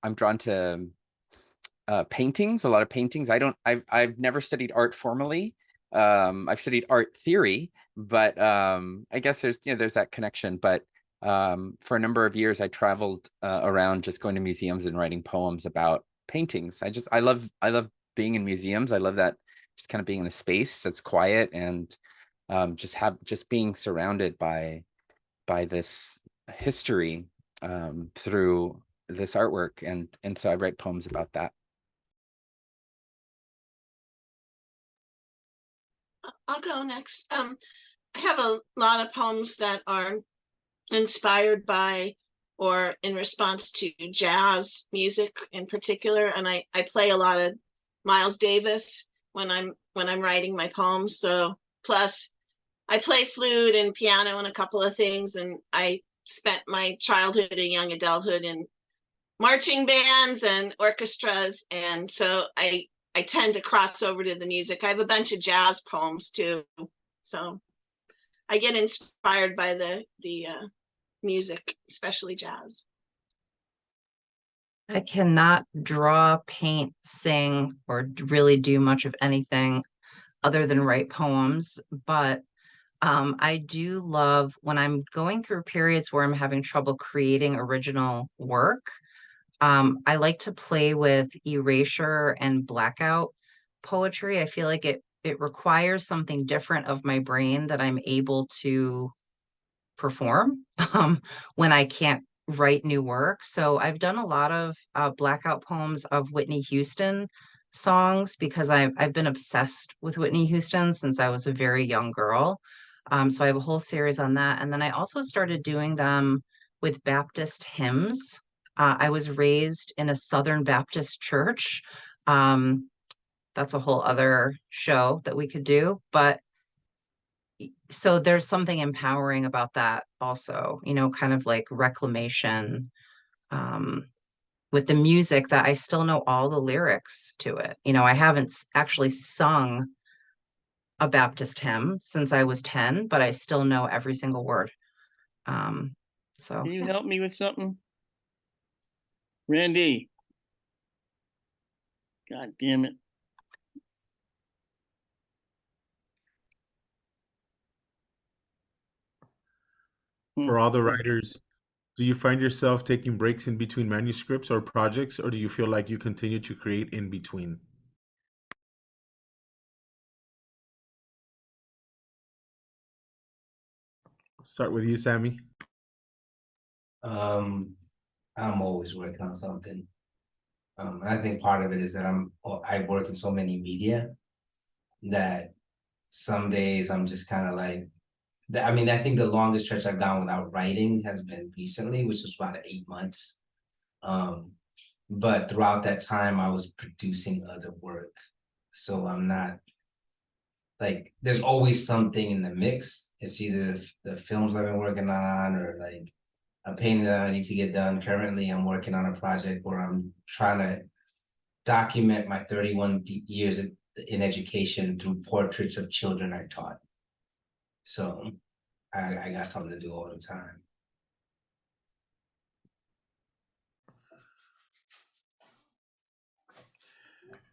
paintings, a lot of paintings. I've never studied art formally. I've studied art theory, but I guess there's that connection. But for a number of years, I traveled around just going to museums and writing poems about paintings. I love being in museums. I love that, just kind of being in a space that's quiet and just being surrounded by this history through this artwork, and so I write poems about that. I'll go next. I have a lot of poems that are inspired by or in response to jazz music in particular, and I play a lot of Miles Davis when I'm writing my poems. So plus I play flute and piano and a couple of things, and I spent my childhood and young adulthood in marching bands and orchestras, and so I tend to cross over to the music. I have a bunch of jazz poems too, so I get inspired by the music, especially jazz. I cannot draw, paint, sing, or really do much of anything other than write poems, but I do love when I'm going through periods where I'm having trouble creating original work. I like to play with erasure and blackout poetry. I feel like it requires something different of my brain that I'm able to perform when I can't write new work. So I've done a lot of blackout poems of Whitney Houston songs because I've been obsessed with Whitney Houston since I was a very young girl. So I have a whole series on that. And then I also started doing them with Baptist hymns. I was raised in a Southern Baptist church. That's a whole other show that we could do. But so there's something empowering about that also, kind of like reclamation um, with the music that I still know all the lyrics to it. I haven't actually sung a Baptist hymn since I was 10, but I still know every single word. So Can you help me with something? Randy. God damn it. For all the writers, do you find yourself taking breaks in between manuscripts or projects, or do you feel like you continue to create in between? Start with you, Sammy. I'm always working on something. And I think part of it is that I work in so many media that some days I'm just kind of like, I mean, I think the longest stretch I've gone without writing has been recently, which was about 8 months. But throughout that time, I was producing other work. So I'm not like, there's always something in the mix. It's either the films I've been working on or like a painting that I need to get done. Currently, I'm working on a project where I'm trying to document my 31 years in education through portraits of children I've taught. So I got something to do all the time.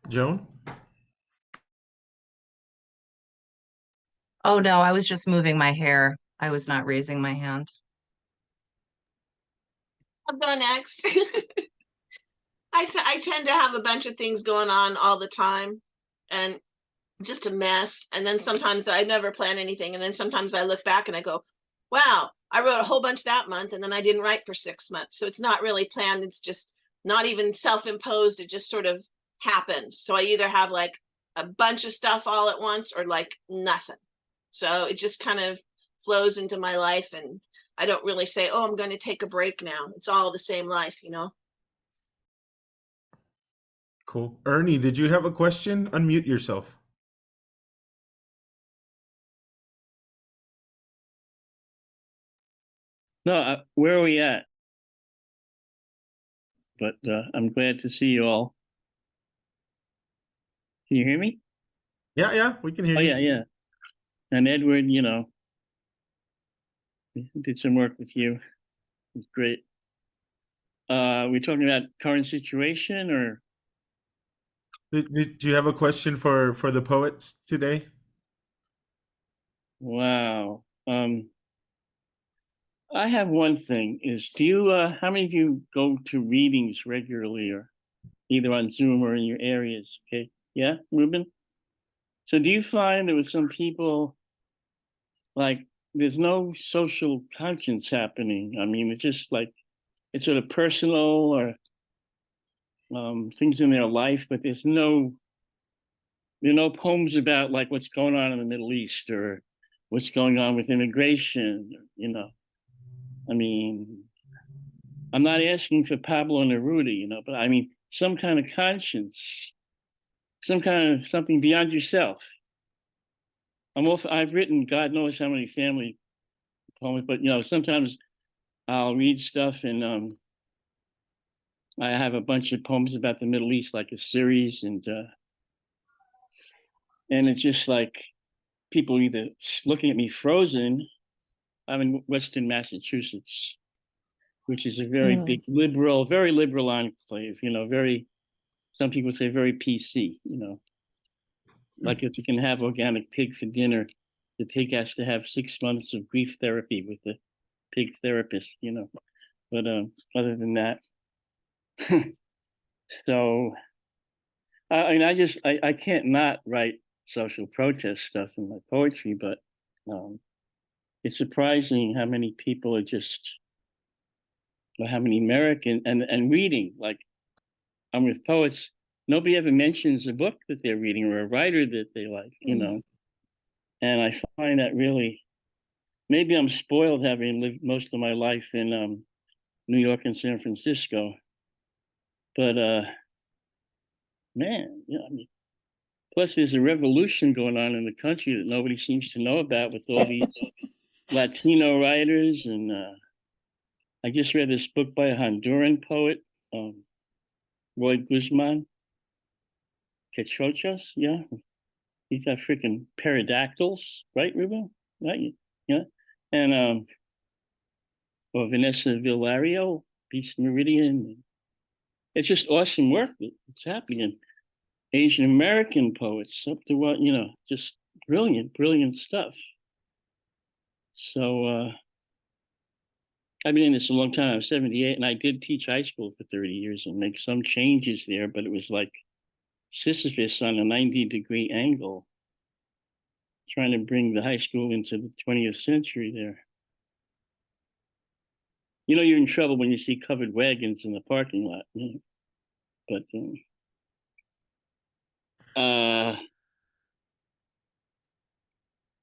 Joan? oh no, I was just moving my hair. I was not raising my hand. I'll go next. I tend to have a bunch of things going on all the time and just a mess. And then sometimes I never plan anything. And then sometimes I look back and I go, wow, I wrote a whole bunch that month and then I didn't write for 6 months. So it's not really planned. It's just not even self-imposed. It just sort of happens. So I either have like a bunch of stuff all at once or like nothing. So it just kind of flows into my life. And I don't really say, oh, I'm going to take a break now. It's all the same life, you know? Cool. Ernie, did you have a question? Unmute yourself. No, where are we at? But I'm glad to see you all. Can you hear me? Yeah, we can hear Oh, you. yeah. And Edward, did some work with you. It's great. We're talking about current situation or? Did you have a question for the poets today? Wow. I have one thing is, how many of you go to readings regularly or either on Zoom or in your areas? Okay. Yeah, Ruben? So do you find that with some people, like, there's no social conscience happening? I mean, it's just like, it's sort of personal or things in their life, but there are no poems about like what's going on in the Middle East or what's going on with immigration, I mean, I'm not asking for Pablo Neruda, but I mean, some kind of conscience, some kind of something beyond yourself. I've written God knows how many family poems, but sometimes I'll read stuff, and I have a bunch of poems about the Middle East, like a series, and it's just like people either looking at me frozen. I'm in Western Massachusetts, which is a very big liberal, very liberal enclave, you know, very, some people say very PC, you know, like if you can have organic pig for dinner, the pig has to have 6 months of grief therapy with the pig therapist, you know, but other than that, so I mean, I can't not write social protest stuff in my poetry, but it's surprising how many people are just, or how many American and reading. Like, I'm with poets, nobody ever mentions a book that they're reading or a writer that they like, you know. And I find that really, maybe I'm spoiled having lived most of my life in New York and San Francisco, but man, you know, I mean, plus there's a revolution going on in the country that nobody seems to know about with all these Latino writers. And I just read this book by a Honduran poet, Roy Guzman, Quechochas, yeah. He's got freaking pterodactyls, right, Ruben? Right, yeah. And or Vanessa Villario, Beast Meridian. It's just awesome work that's happening. And Asian American poets up to what, you know, just brilliant, brilliant stuff. So I've been in this a long time. I'm 78, and I did teach high school for 30 years and make some changes there, but it was like Sisyphus on a 90-degree angle, trying to bring the high school into the 20th century there. You know, you're in trouble when you see covered wagons in the parking lot, you know? But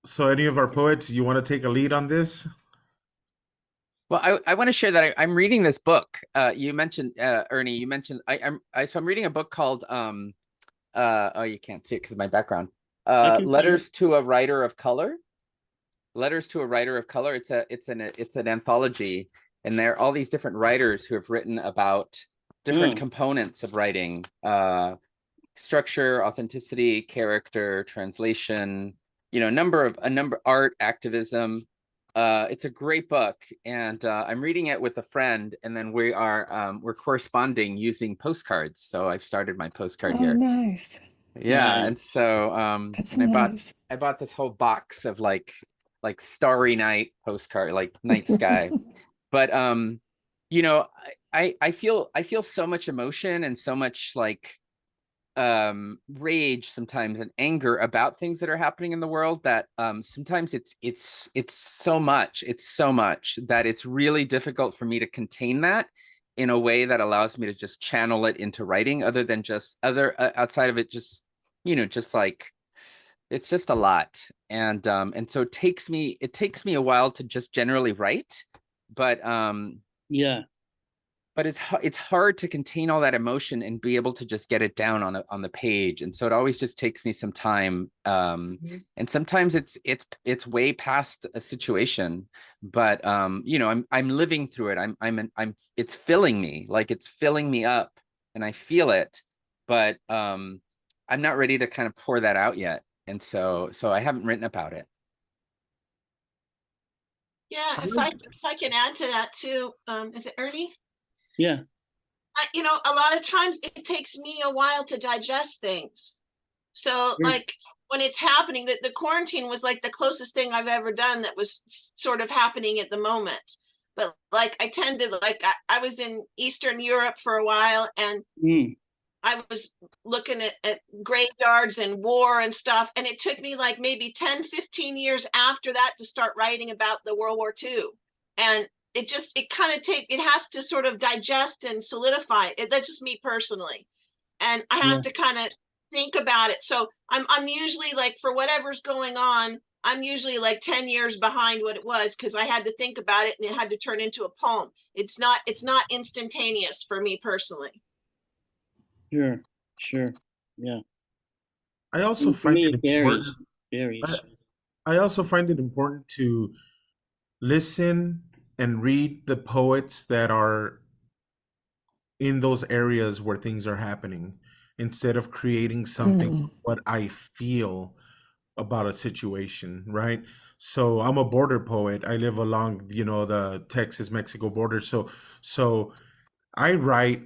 so any of our poets, you want to take a lead on this? Well, I want to share that I'm reading this book. You mentioned Ernie. You mentioned I'm reading a book called oh, you can't see it because of my background. Letters to a Writer of Color. Letters to a Writer of Color. It's an anthology, and there are all these different writers who have written about different components of writing: structure, authenticity, character, translation. You know, a number art, activism. It's a great book, and I'm reading it with a friend, and then we're corresponding using postcards. So I've started my postcard here. Nice. Yeah, Nice. and so That's and nice. I bought this whole box of like Starry Night postcard, like night sky. But you know, I feel so much emotion and so much like rage sometimes and anger about things that are happening in the world that sometimes it's so much that it's really difficult for me to contain that in a way that allows me to just channel it into writing, other than just outside of it, just, you know, just like it's just a lot. And so it takes me a while to just generally write, but Yeah. but it's hard to contain all that emotion and be able to just get it down on the page. And so it always just takes me some time. And sometimes it's way past a situation, but you know, I'm living through it. It's filling me, like it's filling me up, and I feel it, but I'm not ready to kind of pour that out yet. And so I haven't written about it. Yeah, if I can add to that too, is it Ernie? Yeah. You know, a lot of times it takes me a while to digest things. So like when it's happening, that the quarantine was like the closest thing I've ever done that was sort of happening at the moment. But like I tend to I was in Eastern Europe for a while, and I was looking at graveyards and war and stuff. And it took me like maybe 10, 15 years after that to start writing about the World War II. And it has to sort of digest and solidify it. That's just me personally. And I have to kind of think about it. So I'm usually like, for whatever's going on, I'm usually like 10 years behind what it was, because I had to think about it and it had to turn into a poem. It's not instantaneous for me personally. Sure. Yeah. I also find it important. Varies. I also find it important to listen and read the poets that are in those areas where things are happening, instead of creating something what I feel about a situation, right? So I'm a border poet. I live along, the Texas-Mexico border. So I write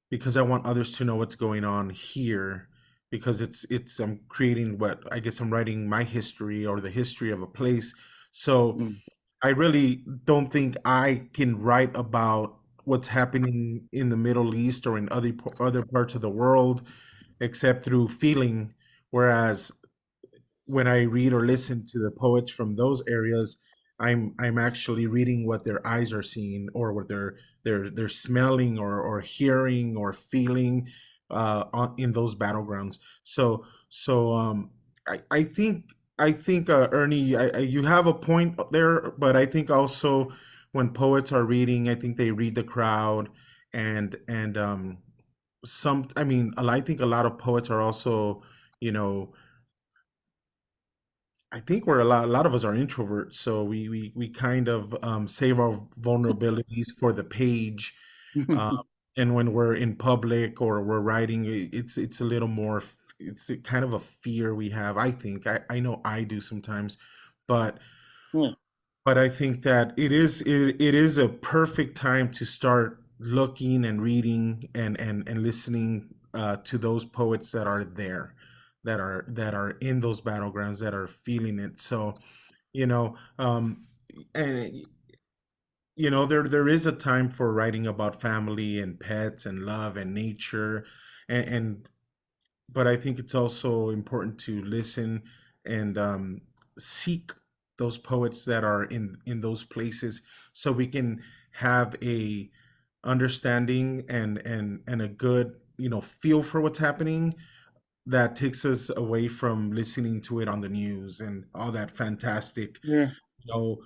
because I want others to know what's going on here, because it's I'm creating, what I guess, I'm writing my history or the history of a place. So Mm. I really don't think I can write about what's happening in the Middle East or in other parts of the world except through feeling. Whereas when I read or listen to the poets from those areas, I'm actually reading what their eyes are seeing, or what they're smelling, or hearing or feeling in those battlegrounds. So I think Ernie, you have a point there, but I think also when poets are reading, I think they read the crowd, and I think a lot of poets are also, you know I think a lot of us are introverts, so we kind of save our vulnerabilities for the page, uh, and when we're in public or we're writing, it's a little more. It's a kind of a fear we have. I think I know I do sometimes, but Yeah. but I think that it is a perfect time to start looking and reading and listening to those poets that are there, that are in those battlegrounds, that are feeling it. So, you know, and there is a time for writing about family and pets and love and nature, and but I think it's also important to listen and seek those poets that are in those places, so we can have a understanding and a good feel for what's happening, that takes us away from listening to it on the news and all that fantastic Yeah. you know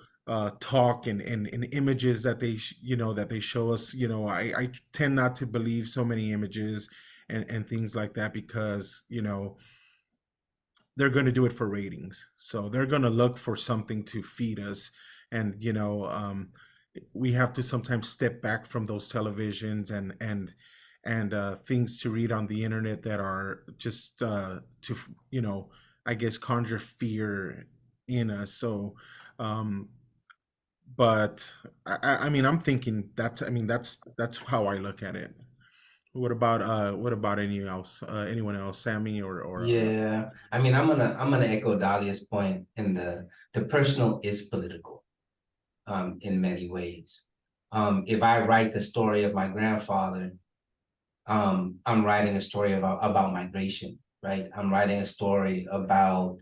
talk and images that they show us. I tend not to believe so many images and things like that, because they're going to do it for ratings, so they're going to look for something to feed us. And we have to sometimes step back from those televisions and things to read on the internet that are just to I guess conjure fear in us. So um but I mean, I'm thinking that's how I look at it. What about anyone else, Sammy or Yeah, I mean, I'm gonna echo Dahlia's point in the personal is political, in many ways. If I write the story of my grandfather, I'm writing a story about migration, right? I'm writing a story about,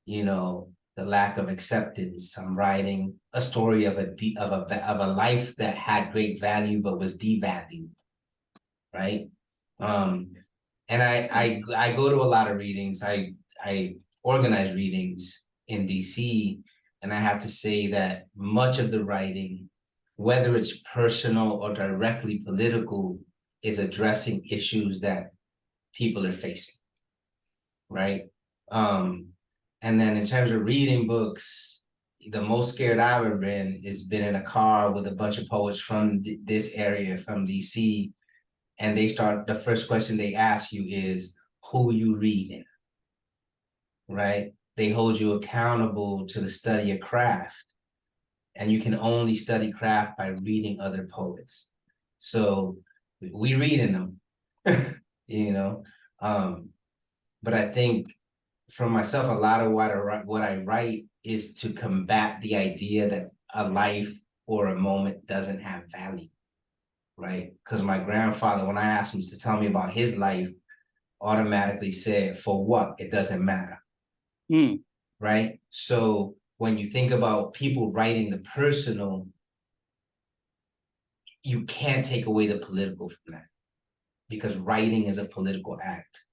the lack of acceptance. I'm writing a story of of a life that had great value but was devalued, right? Um, and I go to a lot of readings. I organize readings in DC, and I have to say that much of the writing, whether it's personal or directly political, is addressing issues that people are facing, right? Um, and then in terms of reading books, the most scared I've ever been is been in a car with a bunch of poets from this area, from DC, and the first question they ask you is, who you reading, right? They hold you accountable to the study of craft, and you can only study craft by reading other poets. So we reading them, you know. Um, but I think for myself, a lot of what I write is to combat the idea that a life or a moment doesn't have value, right? Because my grandfather, when I asked him to tell me about his life, automatically said, for what? It doesn't matter, Mm. right? So when you think about people writing the personal, you can't take away the political from that, because writing is a political act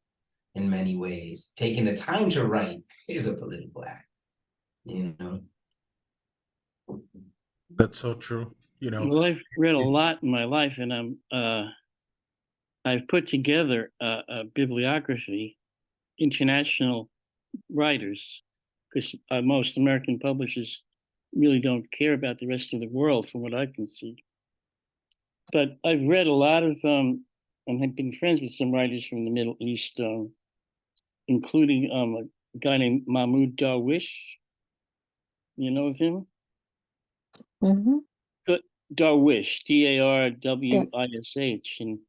in many ways. Taking the time to write is a political act, you know? That's so true. Well, I've read a If lot in my life, and I've put together a bibliography, international writers, because most American publishers really don't care about the rest of the world, from what I can see. But I've read a lot of and have been friends with some writers from the Middle East, including a guy named Mahmoud Darwish. You know of him? Mm-hmm. Darwish, Darwish, and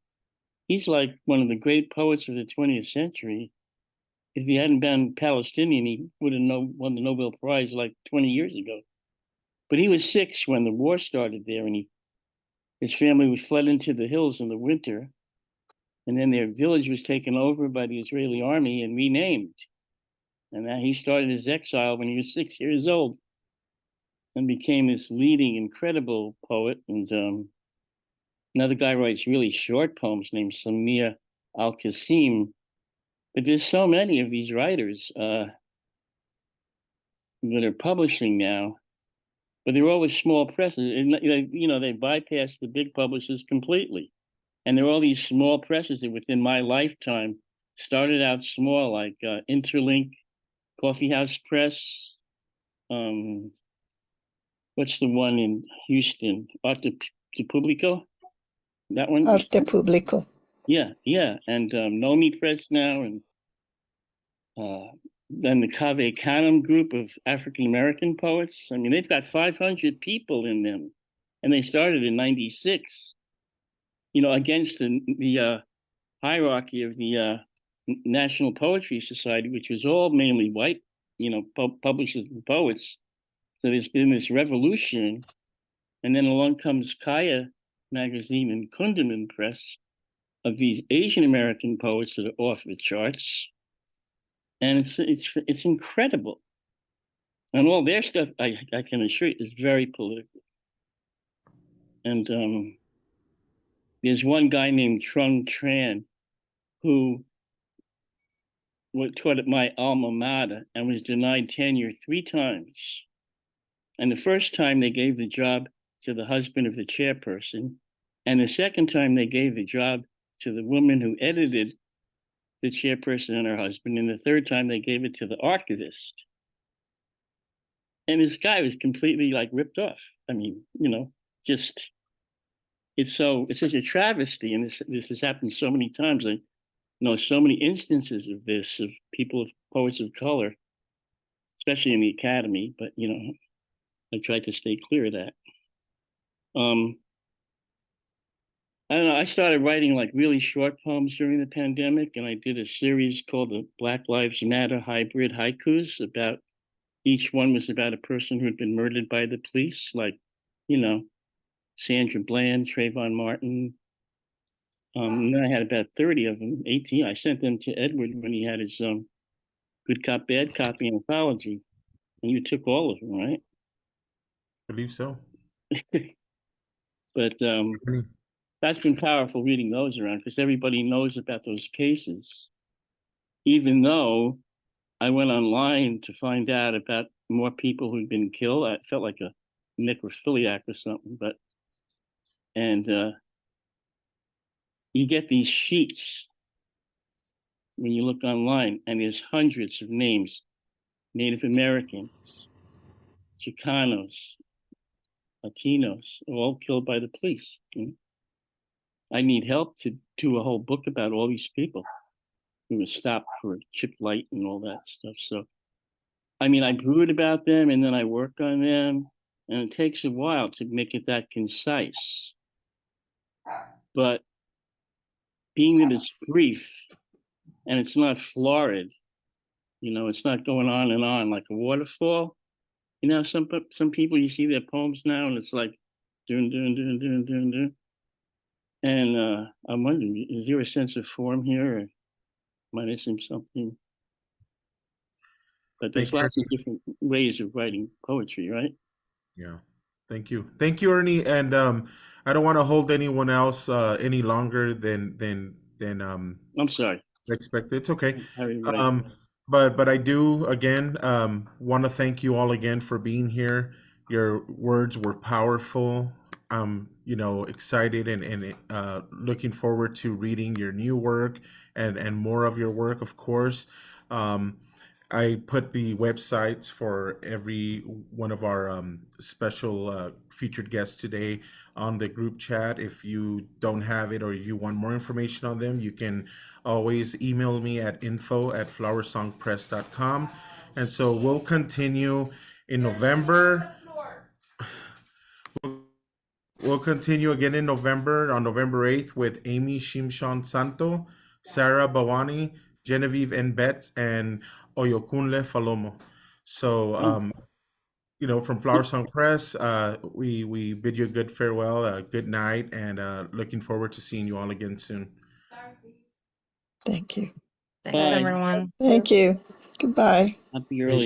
he's like one of the great poets of the 20th century. If he hadn't been Palestinian, he would have won the Nobel Prize like 20 years ago. But he was 6 when the war started there, and his family was fled into the hills in the winter, and then their village was taken over by the Israeli army and renamed. And then he started his exile when he was 6 years old and became this leading, incredible poet. And another guy writes really short poems named Samir Al-Qasim. But there's so many of these writers that are publishing now, but they're all with small presses. And, they bypass the big publishers completely. And there are all these small presses that within my lifetime started out small, like Interlink, Coffee House Press. What's the one in Houston? Arte Publico? That one? Arte Publico. Yeah. And Nomi Press now, and then the Cave Canem group of African American poets. I mean, they've got 500 people in them, and they started in '96. Against the hierarchy of the National Poetry Society, which was all mainly white, publishers and poets. So there's been this revolution, and then along comes Kaya magazine and Kundiman Press of these Asian American poets that are off the charts, and it's incredible. And all their stuff, I can assure you, is very political. And there's one guy named Trung Tran who taught at my alma mater and was denied tenure 3 times. And the first time they gave the job to the husband of the chairperson, and the second time they gave the job to the woman who edited the chairperson and her husband, and the third time they gave it to the archivist. And this guy was completely like ripped off. I mean, just it's such a travesty, and this has happened so many times. I know so many instances of this, of poets of color, especially in the academy, but I tried to stay clear of that. I don't know, I started writing like really short poems during the pandemic, and I did a series called the Black Lives Matter Hybrid Haikus. About each one was about a person who had been murdered by the police, like Sandra Bland, Trayvon Martin. And then I had about 30 of them, 18. I sent them to Edward when he had his Good Cop, Bad Cop anthology, and you took all of them, right? I believe so. But that's been powerful reading those around, because everybody knows about those cases, even though I went online to find out about more people who'd been killed. I felt like a necrophiliac or something, and you get these sheets when you look online, and there's hundreds of names: Native Americans, Chicanos, Latinos, all killed by the police. I need help to do a whole book about all these people who were stopped for chip light and all that stuff. So, I mean, I brood about them, and then I work on them, and it takes a while to make it that concise. But being that it's brief and it's not florid, it's not going on and on like a waterfall. Some people, you see their poems now, and it's like dun dun dun dun dun dun. And I'm wondering, is there a sense of form here, or am I missing something? But there's lots of different ways of writing poetry, right? Yeah. Thank you, Ernie. And I don't want to hold anyone else any longer than I'm sorry. expected. It's okay. Right. But I do again want to thank you all again for being here. Your words were powerful. I'm excited and looking forward to reading your new work and more of your work, of course. I put the websites for every one of our special featured guests today on the group chat. If you don't have it or you want more information on them, you can always email me at info@flowersongpress.com. And so we'll continue in November. We'll continue again in November, on November 8th, with Amy Shimshon Santo, Sarah Bawani, Genevieve N. Betts, and Oyokunle Falomo. So, from Flower Song Press, we bid you a good farewell, a good night, and looking forward to seeing you all again soon. Thank you. Thanks, Bye. everyone. Thank you. Goodbye. Happy early.